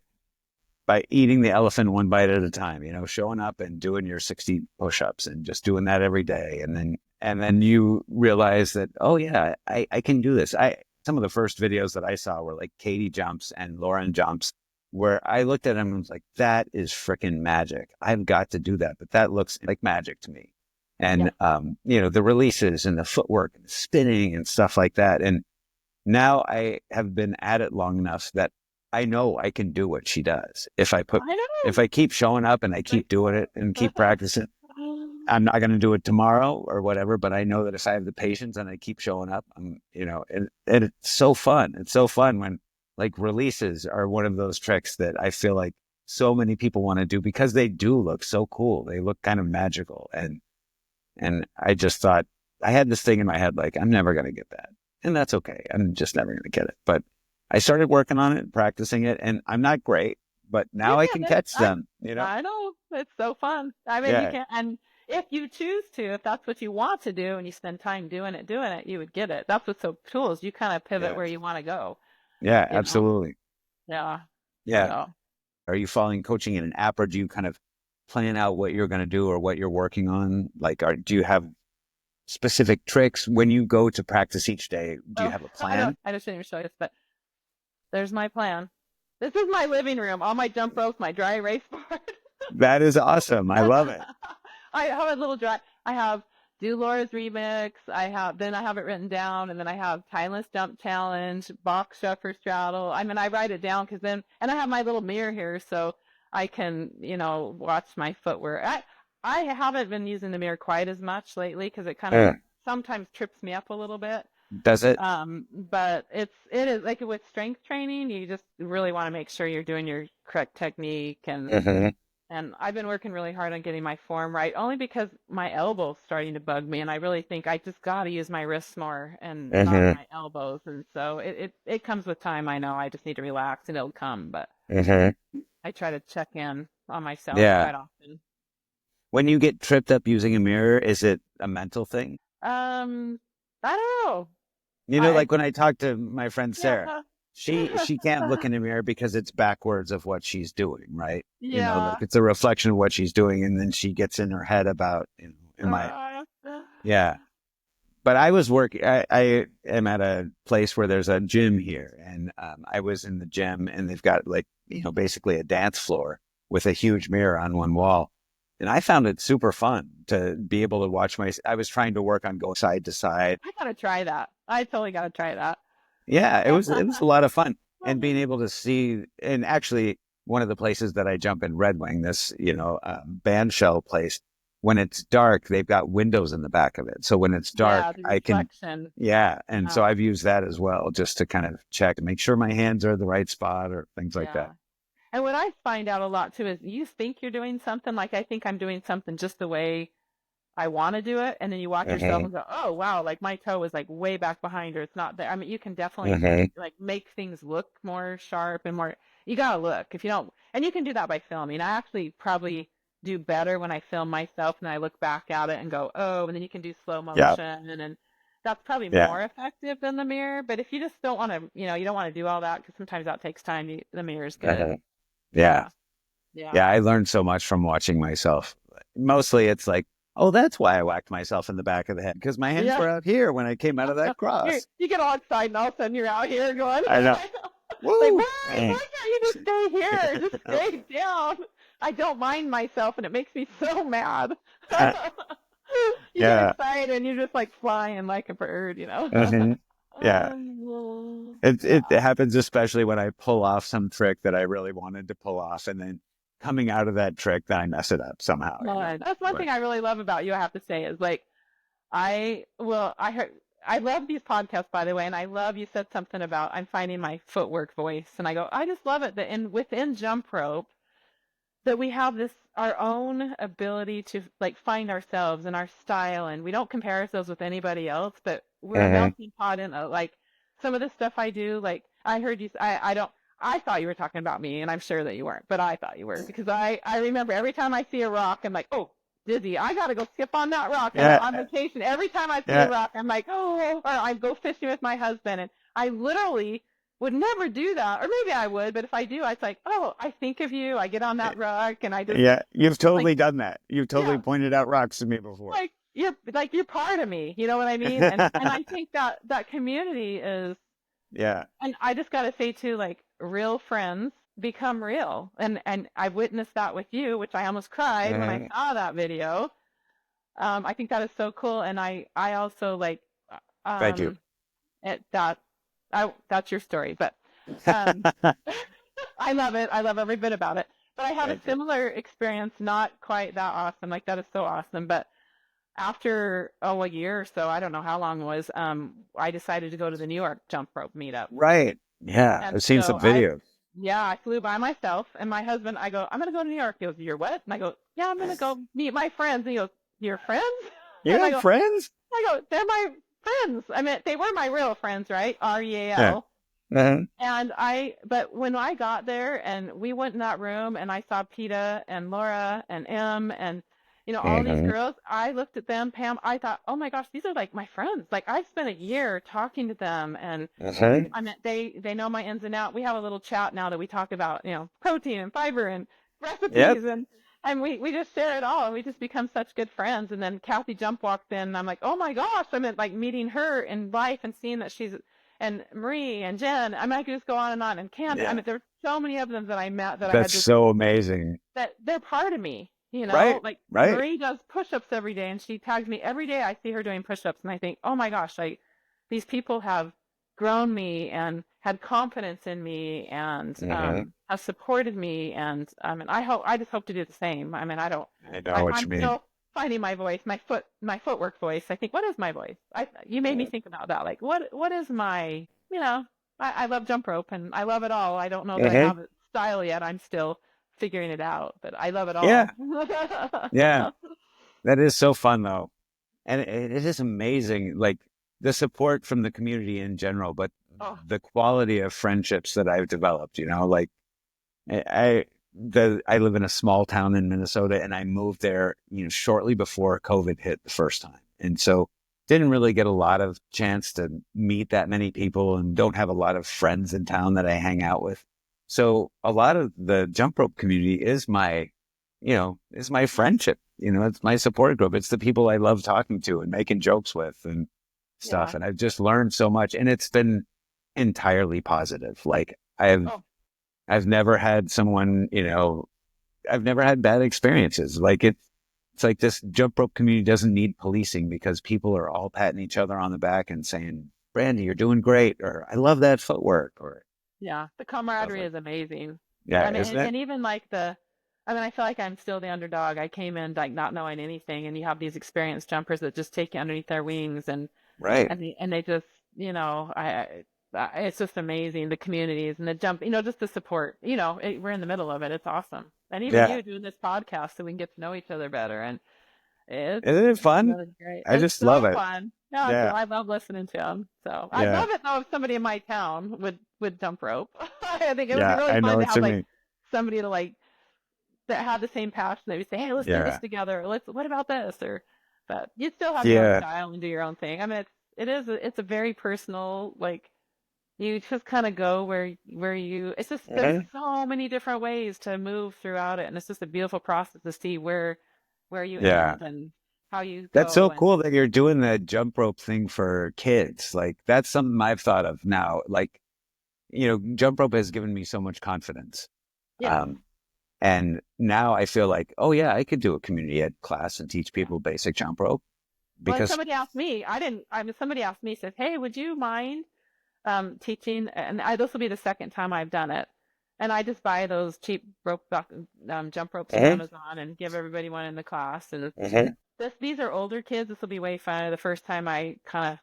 by eating the elephant one bite at a time, showing up and doing your 60 push-ups and just doing that every day. And then you realize that, oh yeah, I can do this. Some of the first videos that I saw were like Katie jumps and Lauren jumps, where I looked at them and was like, that is freaking magic. I've got to do that. But that looks like magic to me. Yeah. And, the releases and the footwork and spinning and stuff like that. And now I have been at it long enough that I know I can do what she does. I If I keep showing up and I keep doing it and keep practicing, I'm not going to do it tomorrow or whatever, but I know that if I have the patience and I keep showing up, and it's so fun. It's so fun when like releases are one of those tricks that I feel like so many people want to do because they do look so cool. They look kind of magical. And I just thought I had this thing in my head, like, I'm never going to get that. And that's okay. I'm just never going to get it. But I started working on it, practicing it, and I'm not great, but You're now I can getting it. catch them. I know. It's so fun. I mean, you Yeah. can, and if you choose to, if that's what you want to do and you spend time doing it, you would get it. That's what's so cool is you kind of pivot Yeah. where you want to go, Yeah, you know? absolutely. Yeah. Yeah. So, Are you following coaching in an app or do you kind of plan out what you're going to do or what you're working on? Like, do you have specific tricks when you go to practice each day? Do you oh, have a I know. plan? I just didn't even show you this, but there's my plan. This is my living room. All my jump ropes, my dry erase board. That is awesome. I love it. I have a little dry. I have Do Laura's remix. I have it written down, and then I have Timeless Jump Challenge, Box Shuffer Straddle. I mean, I write it down and I have my little mirror here so I can, watch my footwork. I haven't been using the mirror quite as much lately because it kind of Uh, sometimes trips me up a little bit. does it? But it is like with strength training, you just really want to make sure you're doing your correct technique Hmm. and I've been working really hard on getting my form right, only because my elbow's starting to bug me, and I really think I just got to use my wrists more and not Hmm. my elbows. And so it comes with time. I know I just need to relax, and it'll come. But Hmm. I try to check in on myself Yeah. quite often. When you get tripped up using a mirror, is it a mental thing? Um, I don't know. Like when I talk to my friend Sarah, Yeah, she can't look in the mirror because it's backwards of what she's doing, right? Like yeah. it's a reflection of what she's doing, and then she gets in her head about, am I? Uh, Yeah. But I was working. I am at a place where there's a gym here, and I was in the gym, and they've got like basically a dance floor with a huge mirror on one wall, and I found it super fun to be able to watch my. I was trying to work on going side to side. I gotta try that. I totally gotta try that. Yeah, it was a lot of fun, and being able to see, and actually one of the places that I jump in Red Wing, this band shell place. When it's dark, they've got windows in the back of it. So when it's dark, Yeah, the I can reflection. yeah. And Yeah, so I've used that as well, just to kind of check and make sure my hands are at the right spot or things like yeah. that. And what I find out a lot too is you think you're doing something, like I think I'm doing something just the way I want to do it, and then you watch yourself Hmm. and go, "Oh wow, like my toe is like way back behind, or it's not there." I mean, you can definitely Hmm. like make things look more sharp and more. You gotta look if you don't, and you can do that by filming. I actually probably do better when I film myself and I look back at it and go, "Oh," and then you can do slow Yeah. motion, and that's probably Yeah. more effective than the mirror. But if you just don't want to, you don't want to do all that because sometimes that takes time. The mirror is Hmm. good. Yeah. Yeah. Yeah. I learned so much from watching myself. Mostly it's like, oh, that's why I whacked myself in the back of the head, because my hands were out here when I came out of that cross. You get all excited and all of a sudden you're out here going, I know. like, Woo! why can't you just stay here? Just stay down. I don't mind myself and it makes me so mad. You get excited and you're just like flying like a bird, you know? Yeah. It happens especially when I pull off some trick that I really wanted to pull off, and then coming out of that trick, then I mess it up somehow. That's one thing I really love about you, I have to say, is like, I love these podcasts, by the way, and I love you said something about I'm finding my footwork voice, and I go, I just love it that within jump rope that we have this our own ability to like find ourselves and our style, and we don't compare ourselves with anybody else, but we're a melting pot in like some of the stuff I do. Like I heard you, I thought you were talking about me, and I'm sure that you weren't, but I thought you were because I remember every time I see a rock, I'm like, oh, Dizzy, I gotta go skip on that rock. And on vacation, every time I see a rock, I'm like, oh, or I go fishing with my husband, and I literally would never do that, or maybe I would, but if I do, it's like, oh, I think of you. I get on that rock, and I just you've totally done that. You've totally pointed out rocks to me before. Like you're part of me. You know what I mean? And I think that community is And I just gotta say too, like real friends become real, and I've witnessed that with you, which I almost cried when I saw that video. I think that is so cool, and I also like Thank you. That's your story, but I love it. I love every bit about it. But I had a similar experience, not quite that awesome. Like that is so awesome. But after a year or so, I don't know how long it was, I decided to go to the New York jump rope meetup. Right. Yeah. And I've seen some videos. I flew by myself, and my husband, I go, I'm going to go to New York. He goes, you're what? And I go, yeah, I'm going to go meet my friends. And he goes, your friends? You have friends? I go, they're my friends. I mean, they were my real friends, right? REAL. But when I got there and we went in that room and I saw Peta and Laura and Em and, all these girls, I looked at them, Pam, I thought, oh my gosh, these are like my friends. Like I've spent a year talking to them, and I mean, they know my ins and outs. We have a little chat now that we talk about, protein and fiber and recipes and we just share it all, and we just become such good friends. And then Kathy Jump walked in, and I'm like, oh my gosh, I mean, like meeting her in life and seeing that she's, and Marie and Jen, I mean, I could just go on, and Candace. I mean, there's so many of them that I met that That's so amazing. That they're part of me, Like Marie does push-ups every day, and she tags me every day. I see her doing push-ups, and I think, oh my gosh, like these people have grown me and had confidence in me and have supported me, and I just hope to do the same. I mean, I know what you mean. Still finding my voice, my footwork voice. I think, what is my voice? You made me think about that. Like, what is my, I love jump rope and I love it all. I don't know that I have a style yet. I'm still figuring it out, but I love it all. Yeah. That is so fun though. And it is amazing, like the support from the community in general, but the quality of friendships that I've developed, like I live in a small town in Minnesota, and I moved there, shortly before COVID hit the first time. And so didn't really get a lot of chance to meet that many people, and don't have a lot of friends in town that I hang out with. So a lot of the jump rope community is my friendship. It's my support group. It's the people I love talking to and making jokes with and stuff. And I've just learned so much, and it's been entirely positive. Like I've never had someone, I've never had bad experiences. Like it's like this jump rope community doesn't need policing, because people are all patting each other on the back and saying, Brandy, you're doing great, or I love that footwork, or the camaraderie is amazing. Yeah, and even like I feel like I'm still the underdog. I came in like not knowing anything, and you have these experienced jumpers that just take you underneath their wings, and they just, it's just amazing, the communities and the jump, just the support. We're in the middle of it. It's awesome, and even you doing this podcast, so we can get to know each other better. And isn't it fun? Really great. I just love it. Fun. Yeah, I love listening to them. So I love it though if somebody in my town would jump rope. I think it would be really fun to have like somebody to like that had the same passion. They would say, hey, let's do this together. What about this? But you still have your own style and do your own thing. I mean, it's a very personal, like you just kind of go where you. It's just there's Mhm. so many different ways to move throughout it, and it's just a beautiful process to see where you Yeah. end and how you That's so go. And cool that you're doing the jump rope thing for kids. Like that's something I've thought of now. Like, jump rope has given me so much confidence. yeah, Um, and now I feel like, oh yeah, I could do a community ed class and teach yeah. people basic jump rope Well, and because somebody asked me. I didn't. I mean, somebody asked me, said, "Hey, would you mind teaching?" And this will be the second time I've done it. And I just buy those cheap jump ropes from Mhm, Amazon and give everybody one in the class. And mhm. these are older kids. This will be way fun. The first time I kind of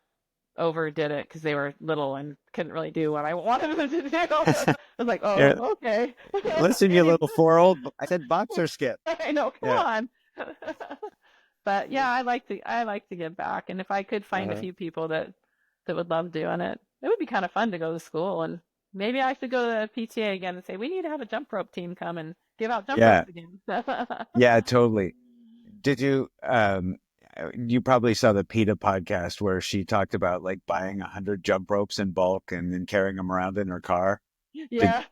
overdid it because they were little and couldn't really do what I wanted them to do. I was like, Yeah, oh, okay. listen, you little 4-year-old. I said boxer skip. I know, come Yeah. on. But yeah, I like to give back, and if I could find a Uh-huh. few people that would love doing it, it would be kind of fun to go to school, and maybe I should go to the PTA again and say we need to have a jump rope team come and give out jump Yeah. ropes again. Yeah, totally. Did you probably saw the PETA podcast where she talked about like buying 100 jump ropes in bulk and then carrying them around in her car? Did Yeah.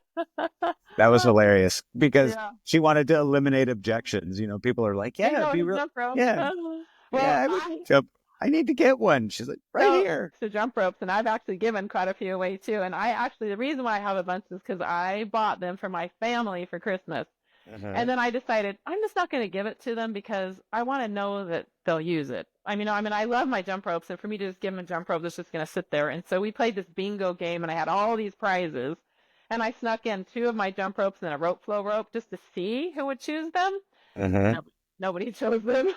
That was hilarious because Yeah. she wanted to eliminate objections. People are like, I yeah, it'd know be the real. jump rope. Yeah. Yeah, Well, I would jump. I need to get one. She's like, right so here. to jump ropes, and I've actually given quite a few away too. And the reason why I have a bunch is because I bought them for my family for Christmas. Uh-huh. And then I decided I'm just not going to give it to them because I want to know that they'll use it. I love my jump ropes, and for me to just give them a jump rope, it's just going to sit there. And so we played this bingo game, and I had all these prizes, and I snuck in two of my jump ropes and a rope flow rope just to see who would choose them. Uh-huh. Nobody chose them.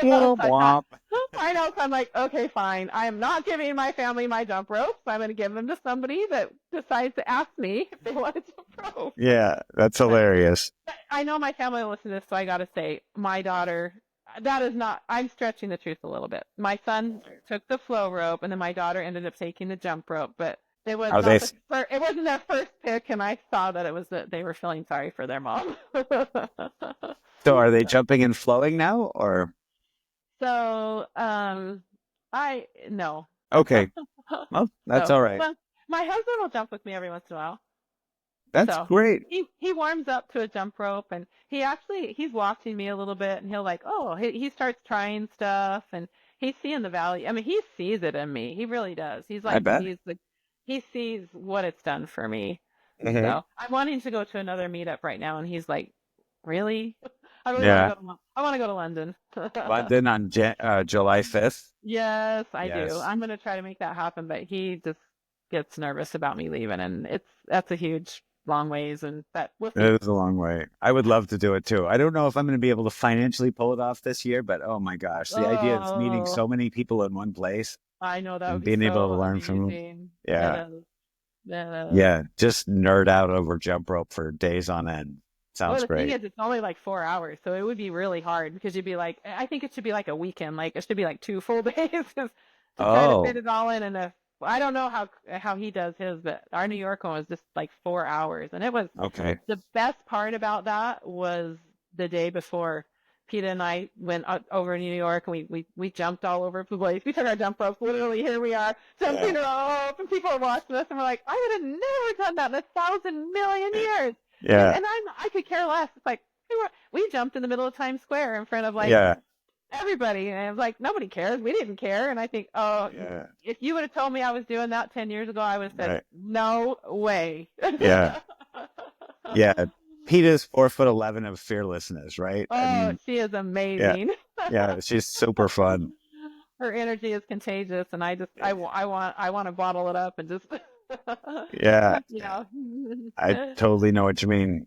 So Womp I thought, womp. I know. So I'm like, okay, fine. I am not giving my family my jump ropes. I'm going to give them to somebody that decides to ask me if they want a jump rope. Yeah, that's But hilarious. I know my family will listen to this, so I got to say, my daughter, that is not, I'm stretching the truth a little bit. My son took the flow rope, and then my daughter ended up taking the jump rope, but it was Are they? not it wasn't their first pick, and I saw that it was that they were feeling sorry for their mom. So are they jumping and flowing now, or So, no. okay? Well, that's So, all right. well, my husband will jump with me every once in a while. That's So great. he warms up to a jump rope, and he's watching me a little bit, and he'll like, oh, he starts trying stuff, and he's seeing the value. I mean, he sees it in me. He really does. I bet. He sees what it's done for me. Hmm. So I'm wanting to go to another meetup right now, and he's like, really? I really want to Yeah. go to I want to go to London. London on July 5th. Yes, I do. Yes. I'm gonna try to make that happen, but he just gets nervous about me leaving, and that's a huge long ways, and that we'll see. It is a long way. I would love to do it too. I don't know if I'm going to be able to financially pull it off this year, but oh my gosh, the idea of meeting Oh, so many people in one place I know that would and be being able to so learn from them. amazing. It Yeah. is. It is. Yeah. Just nerd out over jump rope for days on end. Well, Sounds the thing great. is, it's only like 4 hours, so it would be really hard because you'd be like, I think it should be like a weekend, like it should be like 2 full days 'cause to try to fit Oh, it all in a. I don't know how he does his, but our New York one was just like 4 hours, and it was okay. the best part about that was the day before. Peter and I went over to New York, and we jumped all over the place. We took our jump ropes. Literally, here we are Yeah. jumping rope, and people are watching us, and we're like, I would have never done that in 1,000,000,000 years. And Yeah. I could care less. It's like we jumped in the middle of Times Square in front of like Yeah. everybody, and I was like, nobody cares. We didn't care. And I think, oh, Yeah. if you would have told me I was doing that 10 years ago, I would have said, Right. no way. Yeah. Yeah. Peter's 4'11" of fearlessness, right? I Oh, mean, she is yeah. amazing. Yeah. She's super fun. Her energy is contagious, and I want to bottle it up and just, Yeah. you know. I totally know what you mean.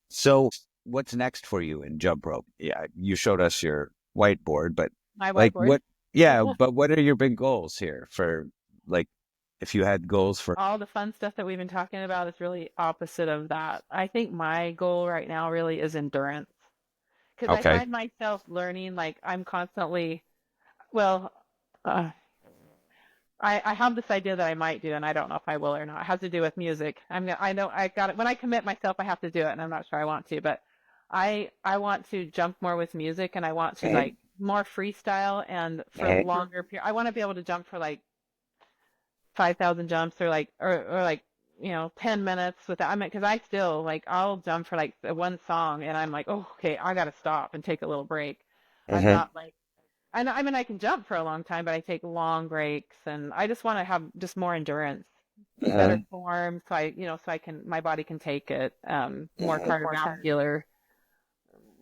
So, what's next for you in jump rope? Yeah, you showed us your whiteboard, but My like whiteboard. what? Yeah, but what are your big goals here for like if you had goals for? All the fun stuff that we've been talking about is really opposite of that. I think my goal right now really is endurance because I Okay. find myself learning like I'm constantly, well, uh, I have this idea that I might do, and I don't know if I will or not. It has to do with music. I know I got it. When I commit myself, I have to do it, and I'm not sure I want to, but I want to jump more with music, and I want to Mhm. like more freestyle and for Mhm. longer period. I want to be able to jump for like 5,000 jumps or like, 10 minutes without, I mean, because I still like, I'll jump for like one song and I'm like, oh, okay, I got to stop and take a little break. I'm Uh-huh. not like, I mean, I can jump for a long time, but I take long breaks and I just want to have just more endurance, better Uh-huh. form. So so my body can take it, more cardiovascular,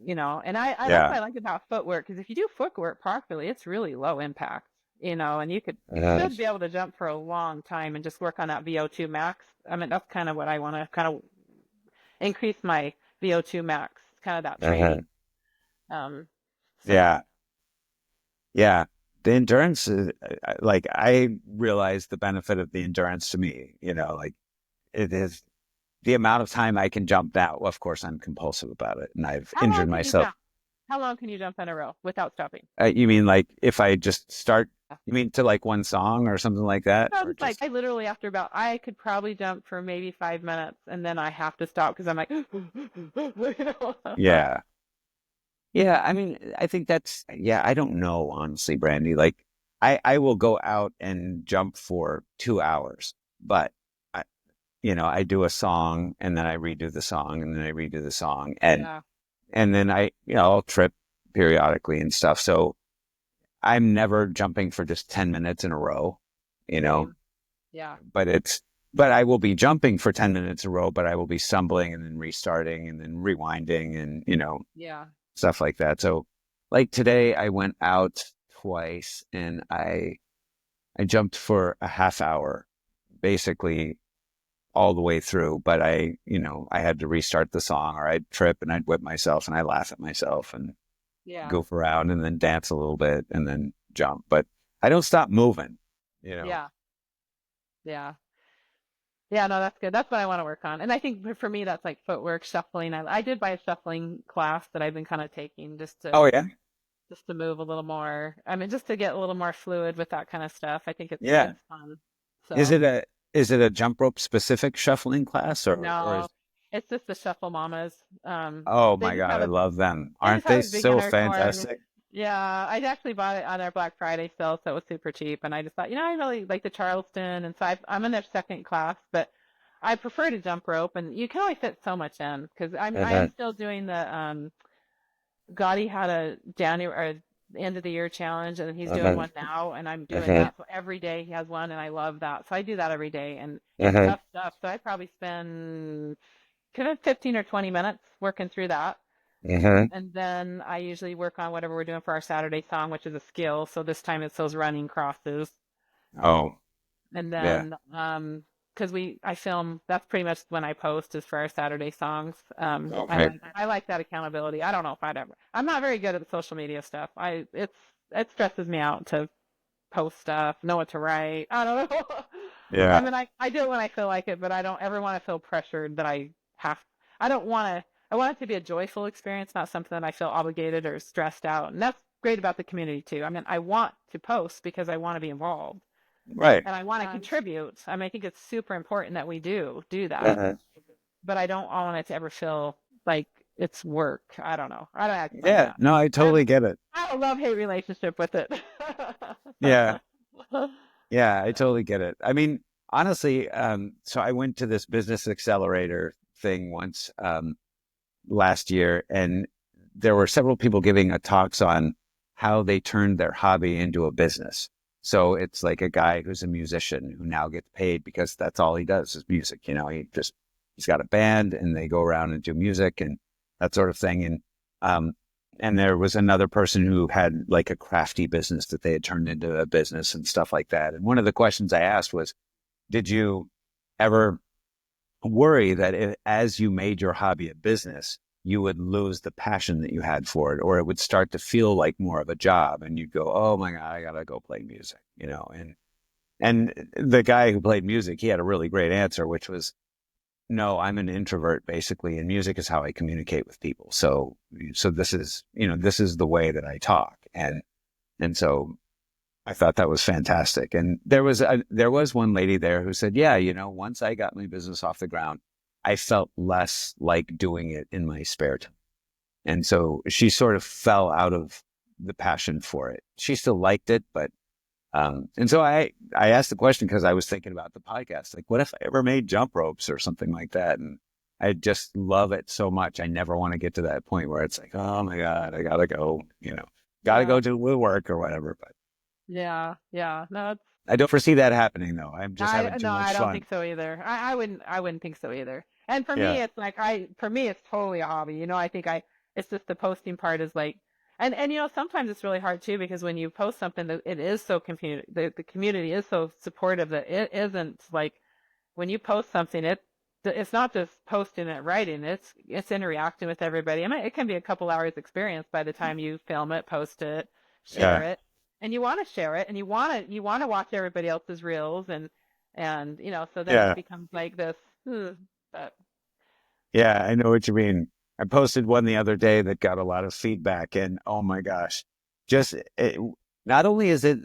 and that's Yeah. what I like about footwork, because if you do footwork properly, it's really low impact, and you Uh-huh. should be able to jump for a long time and just work on that VO2 max. I mean, that's kind of what I want to kind of increase my VO2 max, kind of that Uh-huh. training. Um, so Yeah. Yeah. The endurance is like, I realize the benefit of the endurance to me, like it is the amount of time I can jump now. Well, of course, I'm compulsive about it and I've how long injured can you myself. jump? How long can you jump in a row without stopping? You mean like if I just start, you mean to like one song or something like that? No, Or just like just, I literally I could probably jump for maybe 5 minutes and then I have to stop because I'm like, yeah. Yeah. I mean, I think yeah, I don't know, honestly, Brandy. Like I will go out and jump for 2 hours, but I, I do a song and then I redo the song and then I redo the song yeah, and then I'll trip periodically and stuff. So I'm never jumping for just 10 minutes in a row, you know, same, yeah, but but I will be jumping for 10 minutes in a row, but I will be stumbling and then restarting and then rewinding and, yeah, stuff like that. So like today I went out twice and I jumped for a half hour, basically all the way through, but I had to restart the song or I'd trip and I'd whip myself and I laugh at myself and yeah, goof around and then dance a little bit and then jump. But I don't stop moving, you know. yeah, yeah. Yeah, no, that's good. That's what I want to work on. And I think for me, that's like footwork, shuffling. I did buy a shuffling class that I've been kind of taking Oh yeah. just to move a little more. I mean, just to get a little more fluid with that kind of stuff. I think Yeah. it's fun. Is So it a is it a jump rope specific shuffling class or no, is it's just the shuffle mamas. oh They my just God, have I a love them. they just Aren't have they a so beginner course. fantastic? Yeah, I actually bought it on their Black Friday sale, so it was super cheap. And I just thought, I really like the Charleston, and so I'm in their second class, but I prefer to jump rope, and you can only fit so much in because I am Uh-huh. still doing the Gotti had a January or end of the year challenge, and he's doing Uh-huh. one now, and I'm doing Uh-huh. that. So every day he has one, and I love that. So I do that every day, and it's Uh-huh. tough stuff. So I probably spend kind of 15 or 20 minutes working through that. Uh-huh. And then I usually work on whatever we're doing for our Saturday song, which is a skill. So this time it's those running crosses. Oh, And yeah. then, because I film, that's pretty much when I post is for our Saturday songs. Okay. I like that accountability. I don't know if I'm not very good at the social media stuff. It stresses me out to post stuff, know what to write. I don't know. I Yeah. mean, I do it when I feel like it, but I don't ever want to feel pressured that have, I don't want to, I want it to be a joyful experience, not something that I feel obligated or stressed out. And that's great about the community too. I mean, I want to post because I want to be involved Right. and I want to contribute. I mean, I think it's super important that we do that, Uh-huh. but I don't want it to ever feel like it's work. I don't know. I don't explain Yeah. that. No, I I have totally get it. a love-hate relationship with it. Yeah. Yeah, I totally get it. I mean, honestly, so I went to this business accelerator thing once last year, and there were several people giving a talks on how they turned their hobby into a business. So it's like a guy who's a musician who now gets paid because that's all he does is music. He's got a band and they go around and do music and that sort of thing. And there was another person who had like a crafty business that they had turned into a business and stuff like that. And one of the questions I asked was, did you ever worry that as you made your hobby a business, you would lose the passion that you had for it, or it would start to feel like more of a job and you'd go, oh my God, I gotta go play music, and the guy who played music, he had a really great answer, which was, no, I'm an introvert basically, and music is how I communicate with people. So this is the way that I talk. And so I thought that was fantastic. And there was one lady there who said, yeah, once I got my business off the ground, I felt less like doing it in my spare time. And so she sort of fell out of the passion for it. She still liked it, but And so I asked the question because I was thinking about the podcast, like, what if I ever made jump ropes or something like that? And I just love it so much. I never want to get to that point where it's like, oh my God, I gotta go, gotta go do woodwork or whatever. But yeah. No, I don't foresee that happening though. I'm just having too no, I much don't fun. think so either. I wouldn't think so either. And for me, Yeah. it's like for me, it's totally a hobby. I think it's just the posting part is like, and sometimes it's really hard too because when you post something that it is so the community is so supportive that it isn't like when you post something, it's not just posting it, writing. It's interacting with everybody. I mean, it can be a couple hours experience by the time you film it, post it, share Yeah. it, and you want to share it, and you want to watch everybody else's reels, and so then Yeah. it becomes like this. But Yeah. I know what you mean. I posted one the other day that got a lot of feedback, and oh my gosh, just not only is it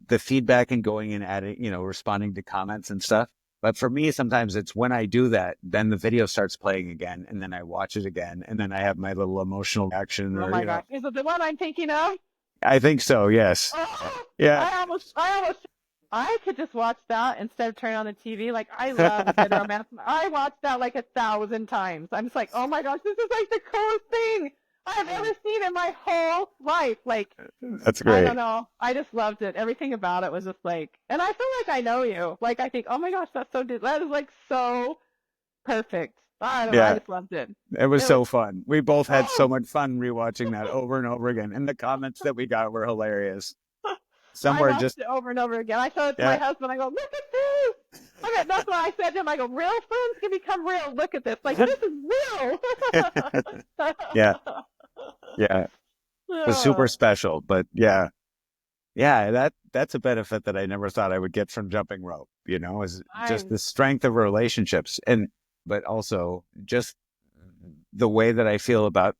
the feedback and going and adding, responding to comments and stuff, but for me, sometimes it's when I do that, then the video starts playing again, and then I watch it again, and then I have my little emotional reaction, oh or my gosh, is it the one I'm thinking of? I think so. Yes. Oh, Yeah. I could just watch that instead of turning on the TV. Like, I love Good Romance. I watched that like 1,000 times. I'm just like, oh my gosh, this is like the coolest thing I've ever seen in my whole life. Like, That's I great. don't know. I just loved it. Everything about it was just like, and I feel like I know you. Like, I think, oh my gosh, that is like so perfect. I don't know. I Yeah. just loved it. It was It was, so fun. We both had so oh, much fun rewatching that over and over again. And the comments that we got were hilarious. Some I were watched just, it over and over again. I showed it to my yeah, husband. I go, look at this. I mean, that's what I said to him. I go, real friends can become real. Look at this. Like, this is real. yeah, yeah. It was super special. But yeah, that's a benefit that I never thought I would get from jumping rope, is just I'm, the strength of relationships. But also just the way that I feel about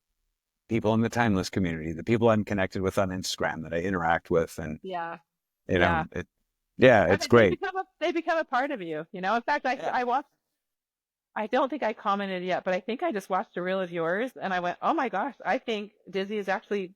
people in the timeless community, the people I'm connected with on Instagram that I interact with. And, yeah, you yeah. know, it, yeah, And it's they great. become a part of you. In fact, Yeah. I watched, I don't think I commented yet, but I think I just watched a reel of yours and I went, oh my gosh, I think Dizzy is actually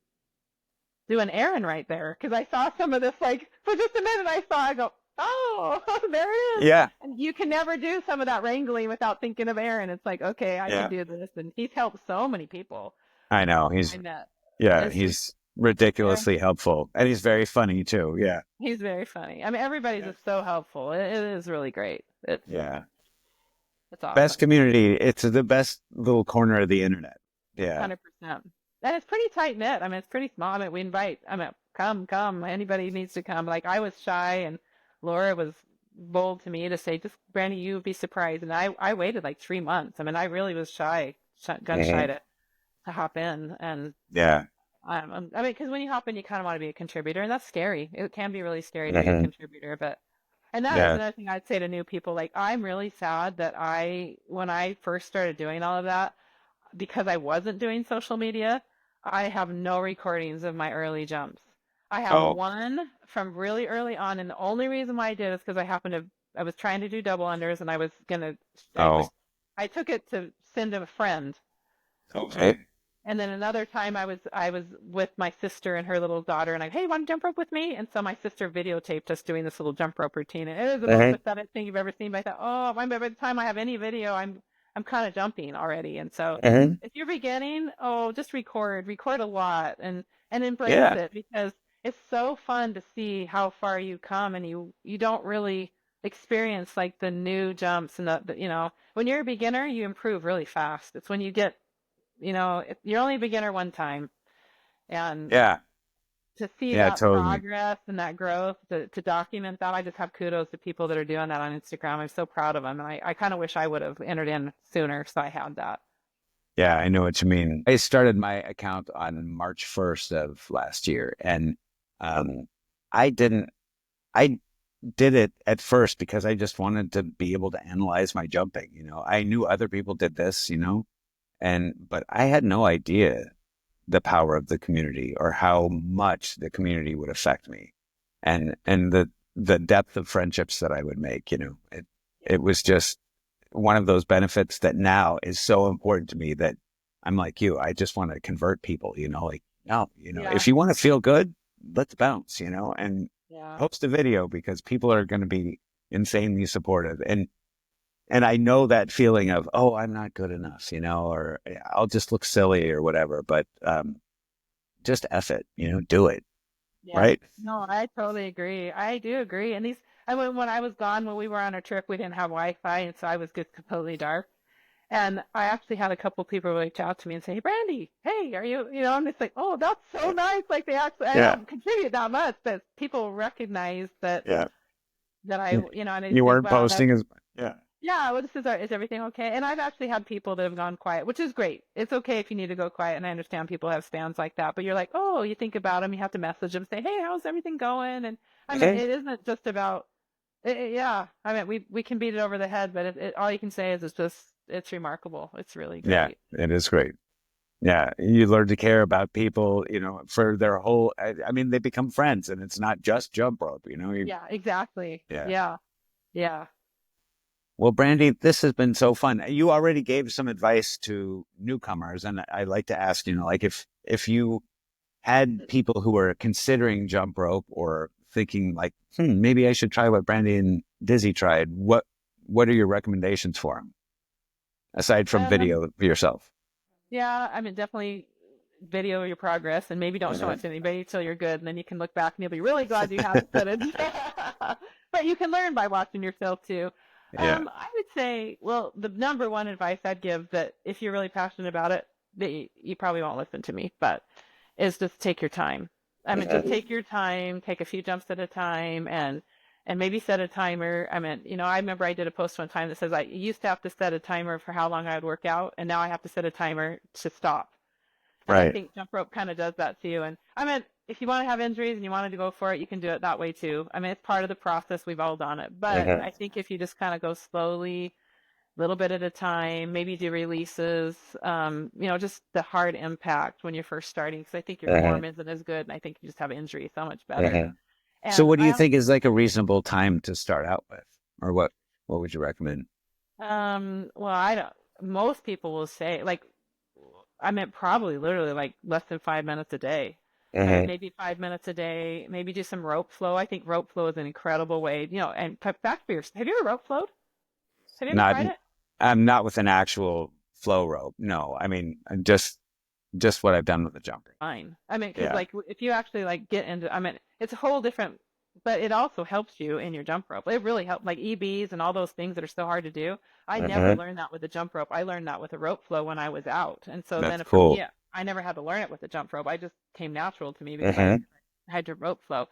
doing Aaron right there. Cause I saw some of this, like, for just a minute I go, oh, there it is. Yeah. And you can never do some of that wrangling without thinking of Aaron. It's like, okay, I can Yeah. do this. And he's helped so many people I know. I met. Yeah, It's just, he's ridiculously helpful. And he's very funny too. Yeah. he's very funny. I mean, everybody's Yeah. just so helpful. It is really great. Yeah. It's awesome. Best community. It's the best little corner of the internet. Yeah. 100%. And it's pretty tight knit. I mean, it's pretty small. I mean, we invite, come. Anybody needs to come. Like, I was shy, and Laura was bold to me to say, just, Brandy, you would be surprised. And I waited like 3 months. I mean, I really was gun shy to hop in. And Yeah. I mean, because when you hop in, you kind of want to be a contributor, and that's scary. It can be really scary to be a contributor, and that is Yeah. another thing I'd say to new people. Like, I'm really sad that when I first started doing all of that, because I wasn't doing social media, I have no recordings of my early jumps. I have Oh. one from really early on, and the only reason why I did is because I was trying to do double unders, and Oh. I took it to send to a friend. Okay. And then another time I was with my sister and her little daughter, and hey, want to jump rope with me? And so my sister videotaped us doing this little jump rope routine. And it was the most pathetic thing you've ever seen. But I thought, oh, by the time I have any video, I'm kind of jumping already. And so if you're beginning, just record a lot, and embrace Yeah. it, because it's so fun to see how far you come, and you don't really experience like the new jumps, and when you're a beginner, you improve really fast. It's when you get, you're only a beginner one time, and Yeah. to see Yeah, that totally. progress and that growth, to document that, I just have kudos to people that are doing that on Instagram. I'm so proud of them, and I kind of wish I would have entered in sooner so I had that. Yeah, I know what you mean. I started my account on March 1st of last year, and I didn't. I did it at first because I just wanted to be able to analyze my jumping. I knew other people did this, but I had no idea the power of the community or how much the community would affect me, and the depth of friendships that I would make. It was just one of those benefits that now is so important to me that I'm like you. I just want to convert people. Like, no, Yeah. if you want to feel good, let's bounce. And Yeah. post a video because people are going to be insanely supportive. And I know that feeling of, oh, I'm not good enough, or I'll just look silly or whatever, but just F it, do it. Yeah. Right. No, I totally agree. I do agree. And when I was gone, when we were on our trip, we didn't have Wi-Fi, and so I was just completely dark. And I actually had a couple people reach out to me and say, "Hey, Brandy, hey, are you, and it's like, oh, that's so nice. Like they actually, I Yeah. don't contribute that much, but people recognize that, Yeah. that I, and they You think, weren't wow, that's, posting as, yeah. yeah, well, is everything okay? And I've actually had people that have gone quiet, which is great. It's okay if you need to go quiet. And I understand people have stands like that, but you're like, oh, you think about them, you have to message them, say, hey, how's everything going? And I mean, Okay. it isn't just about, yeah, I mean, we can beat it over the head, but all you can say is it's remarkable. It's really Yeah, great. it is great. Yeah, you learn to care about people, for their whole. I mean, they become friends, and it's not just jump rope. Yeah, exactly. Yeah. Yeah. Yeah. Well, Brandy, this has been so fun. You already gave some advice to newcomers, and I like to ask, like if you had people who are considering jump rope or thinking like, maybe I should try what Brandy and Dizzy tried. What are your recommendations for them aside from Um, video of yourself? yeah, I mean, definitely video your progress and maybe don't show it to anybody until you're good. And then you can look back and you'll be really glad you have footage. But you can learn by watching yourself too. Yeah. I would say, well, the number one advice I'd give that if you're really passionate about it, that you probably won't listen to me, but is just take your time. I mean, just take your time, take a few jumps at a time, and maybe set a timer. I mean, I remember I did a post one time that says I used to have to set a timer for how long I would work out, and now I have to set a timer to stop. And I Right. think jump rope kind of does that to you. And I mean, if you want to have injuries and you wanted to go for it, you can do it that way too. I mean, it's part of the process. We've all done it. But I think if you just kind of go slowly, little bit at a time, maybe do releases, just the hard impact when you're first starting. Because I think your form isn't as good. And I think you just have injury so much better. So And what do you think is like a reasonable time to start out with? Or what would you recommend? well, I don't, most people will say, like, I meant probably literally like less than 5 minutes a day. I mean, maybe 5 minutes a day, maybe do some rope flow. I think rope flow is an incredible way, and back for your, have you ever rope flowed? Have you ever Not, tried it? I'm not with an actual flow rope. No, I mean, just what I've done with the jumper. Fine. I mean, because Yeah. like if you actually like get into, I mean, it's a whole different, but it also helps you in your jump rope. It really helps, like EBs and all those things that are so hard to do. I never learned that with the jump rope. I learned that with a rope flow when I was out. And so That's then for cool. me, I never had to learn it with the jump rope. I just came natural to me because I had to rope flow.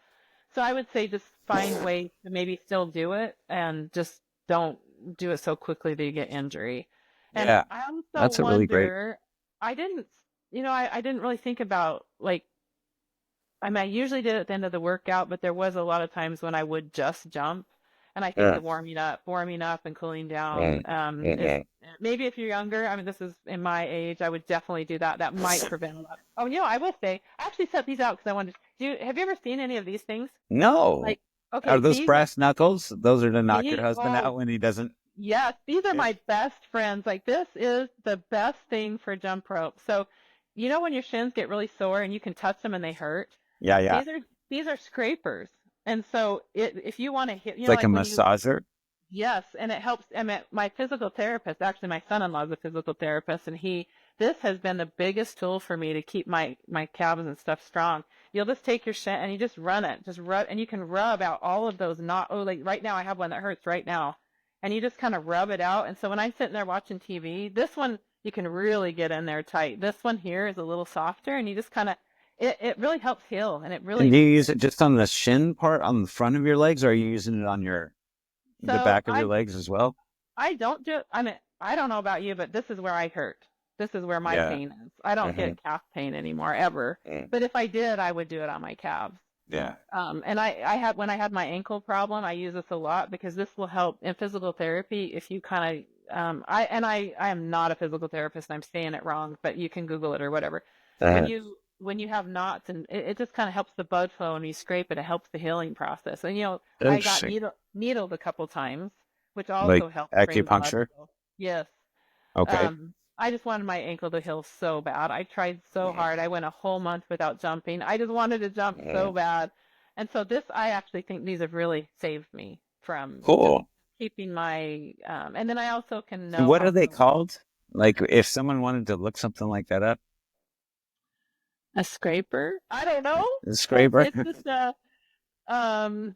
So I would say just find ways to maybe still do it and just don't do it so quickly that you get injury. And Yeah. I also That's a really great. wonder, I didn't, I didn't really think about like, I mean, I usually did it at the end of the workout, but there was a lot of times when I would just jump. And I think the warming up and cooling down, is maybe if you're younger. I mean, this is in my age. I would definitely do that. That might prevent a lot. Oh, I will say, I actually set these out because I wanted to. Have you ever seen any of these things? No. Like, okay, Are those brass knuckles? Those are to knock your husband oh, out when he doesn't. yes, these are Yeah. my best friends. Like, this is the best thing for jump rope. So, when your shins get really sore and you can touch them and they hurt. Yeah. Yeah. These are scrapers. And so if you want to hit, It's like a like when you, massager. yes, and it helps. I mean, my physical therapist, actually my son-in-law is a physical therapist, and this has been the biggest tool for me to keep my calves and stuff strong. You'll just take your shin and you just run it, just rub, and you can rub out all of those not, oh, like right now I have one that hurts right now. And you just kind of rub it out. And so when I'm sitting there watching TV, this one, you can really get in there tight. This one here is a little softer, and you just kind of, it really helps heal, and it And really. do you use it just on the shin part on the front of your legs, or are you using it on the So back of your legs as well? I don't do. I mean, I don't know about you, but this is where I hurt. This is where my Yeah. pain is. I don't get calf pain anymore ever. But if I did, I would do it on my calves. Yeah. And I had when I had my ankle problem, I use this a lot because this will help in physical therapy if you kind of I am not a physical therapist and I'm saying it wrong, but you can Google it or whatever. When you have knots and it just kind of helps the blood flow and when you scrape it, it helps the healing process. And I got Interesting. needled a couple times, which Like also helps bring blood acupuncture. flow. Yes. Okay. I just wanted my ankle to heal so bad. I tried so hard. I went a whole month without jumping. I just wanted to jump so bad. And so I actually think these have really saved me from just Cool. keeping my, and then I also can And know what how are they sore. called? Like if someone wanted to look something like that up, A scraper? I don't know. a scraper. It's just um,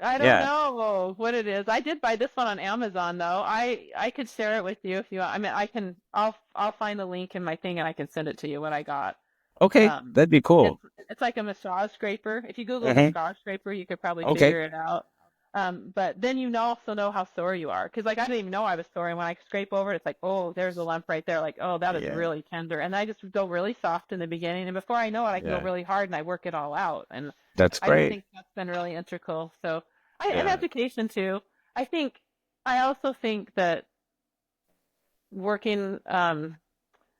I don't Yeah. know what it is. I did buy this one on Amazon though. I could share it with you if you want. I mean, I'll find the link in my thing and I can send it to you what I got. Okay, Um, that'd be it's cool. it's like a massage scraper. If you Google Hmm. massage scraper, you could probably Okay. figure it out. But then you also know how sore you are, because like I didn't even know I was sore, and when I scrape over it, it's like, oh, there's a lump right there. Like, oh, that is Yeah. really tender, and I just go really soft in the beginning, and before I know it, I can go Yeah. really hard, and I work it all out. And That's I just great. think that's been really integral. So, and Yeah. education too. I think I also think that working.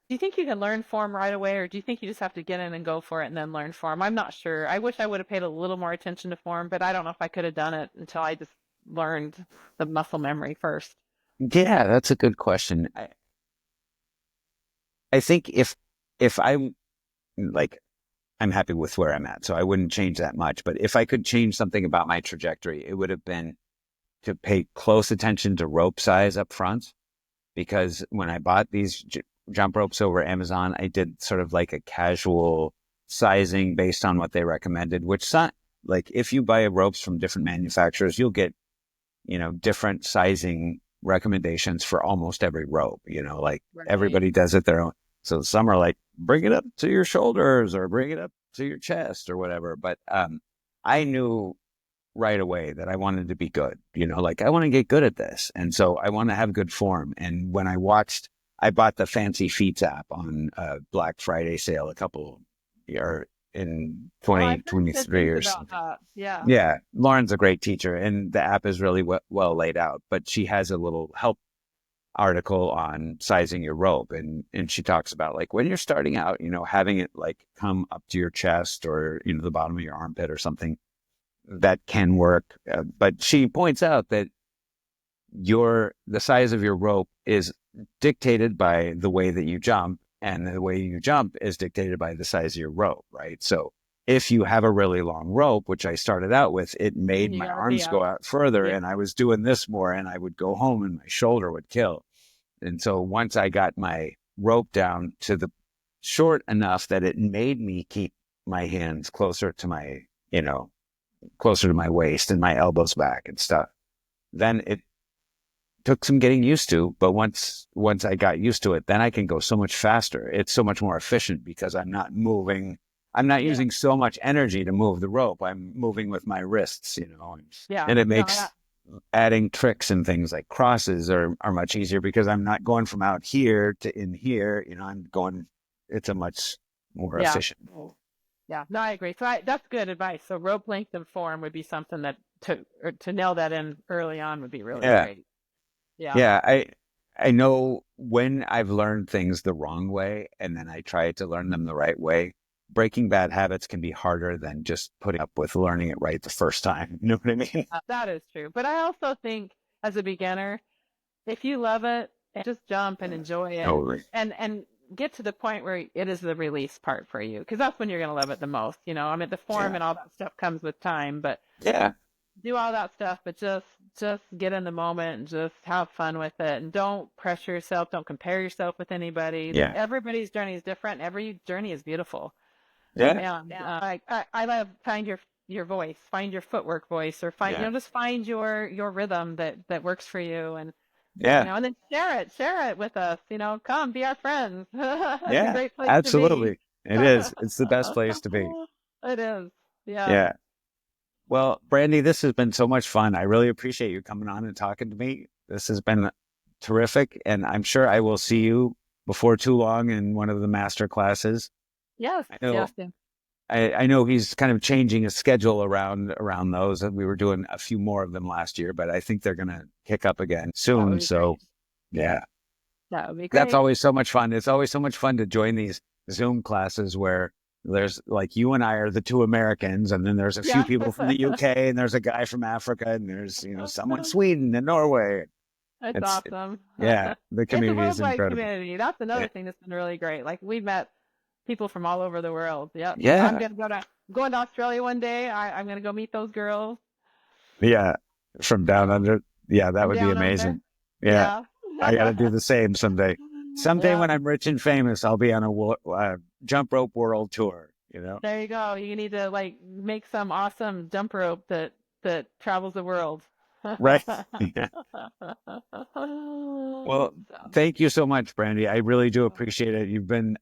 Do you think you can learn form right away, or do you think you just have to get in and go for it and then learn form? I'm not sure. I wish I would have paid a little more attention to form, but I don't know if I could have done it until I just learned the muscle memory first. Yeah, that's a good question. I think if I'm like I'm happy with where I'm at, so I wouldn't change that much. But if I could change something about my trajectory, it would have been to pay close attention to rope size up front. Because when I bought these jump ropes over Amazon, I did sort of like a casual sizing based on what they recommended, which not like if you buy ropes from different manufacturers, you'll get, different sizing recommendations for almost every rope, like Right. everybody does it their own. So some are like, bring it up to your shoulders or bring it up to your chest or whatever. But I knew right away that I wanted to be good, like I want to get good at this. And so I want to have good form. And when I bought the Fancy Feet app on Black Friday sale a couple year in Oh, I've heard good 2023 things or about something. that. Yeah. Yeah. Lauren's a great teacher and the app is really well laid out, but she has a little help article on sizing your rope. And she talks about like when you're starting out, having it like come up to your chest or, the bottom of your armpit or something that can work. But she points out that the size of your rope is dictated by the way that you jump, and the way you jump is dictated by the size of your rope, right? So if you have a really long rope, which I started out with, it made You my gotta be arms up. go out further, Yeah. and I was doing this more, and I would go home, and my shoulder would kill. And so once I got my rope down to the short enough that it made me keep my hands closer to my waist and my elbows back and stuff. Then it took some getting used to, but once I got used to it, then I can go so much faster. It's so much more efficient because I'm not Yeah. using so much energy to move the rope. I'm moving with my wrists, Yeah. and it No, makes adding tricks and things like crosses are much easier because I'm not going from out here to in here. It's a much more yeah. efficient. Yeah. No, I agree. So that's good advice. So rope length and form would be something that to nail that in early on would be really Yeah. great. Yeah. Yeah, I know when I've learned things the wrong way and then I try to learn them the right way, breaking bad habits can be harder than just putting up with learning it right the first time. You know what I mean? That is true. But I also think as a beginner, if you love it, just jump and enjoy it Totally. and get to the point where it is the release part for you, because that's when you're going to love it the most. I mean, the form Yeah. and all that stuff comes with time, but Yeah. do all that stuff, but just get in the moment and just have fun with it, and don't pressure yourself. Don't compare yourself with anybody. Yeah. Everybody's journey is different. Every journey is beautiful. Yeah. And I love find your voice, find your footwork voice, or find Yeah. just find your rhythm that works for you, and Yeah. and then share it with us. Come be our friends. That's a Yeah. great place to be. Absolutely. It is. It's the best place to be. It is. Yeah. Yeah. Well, Brandy, this has been so much fun. I really appreciate you coming on and talking to me. This has been terrific. And I'm sure I will see you before too long in one of the master classes. Yes. I know Yes. Yes. I know he's kind of changing his schedule around those. We were doing a few more of them last year, but I think they're going to kick up again That would soon. be So great. yeah, That would be that's great. always so much fun. It's always so much fun to join these Zoom classes where there's like you and I are the two Americans, and then there's a few Yeah. people from the UK, and there's a guy from Africa, and there's someone Sweden and Norway. It's It's awesome. yeah, the It's a community is worldwide incredible. community. That's another Yeah, thing that's been really great. Like we've met people from all over the world. Yep. I'm yeah, gonna go to going to Australia one day. I'm going to go meet those girls. Yeah. From down under. Yeah, that From would be down under. amazing. Yeah. I got to do the same someday. Someday when I'm rich and famous, I'll be on a jump rope world tour, you know? There you go. You need to like make some awesome jump rope that travels the world. Right. Yeah. Well, thank you so much, Brandy. I really do appreciate it. You've been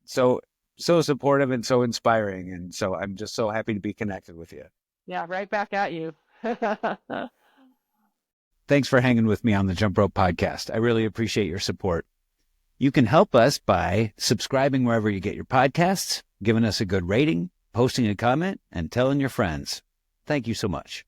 so supportive and so inspiring, and so I'm just so happy to be connected with you. Yeah, right back at you. Thanks for hanging with me on the Jump Rope Podcast. I really appreciate your support. You can help us by subscribing wherever you get your podcasts, giving us a good rating, posting a comment, and telling your friends. Thank you so much.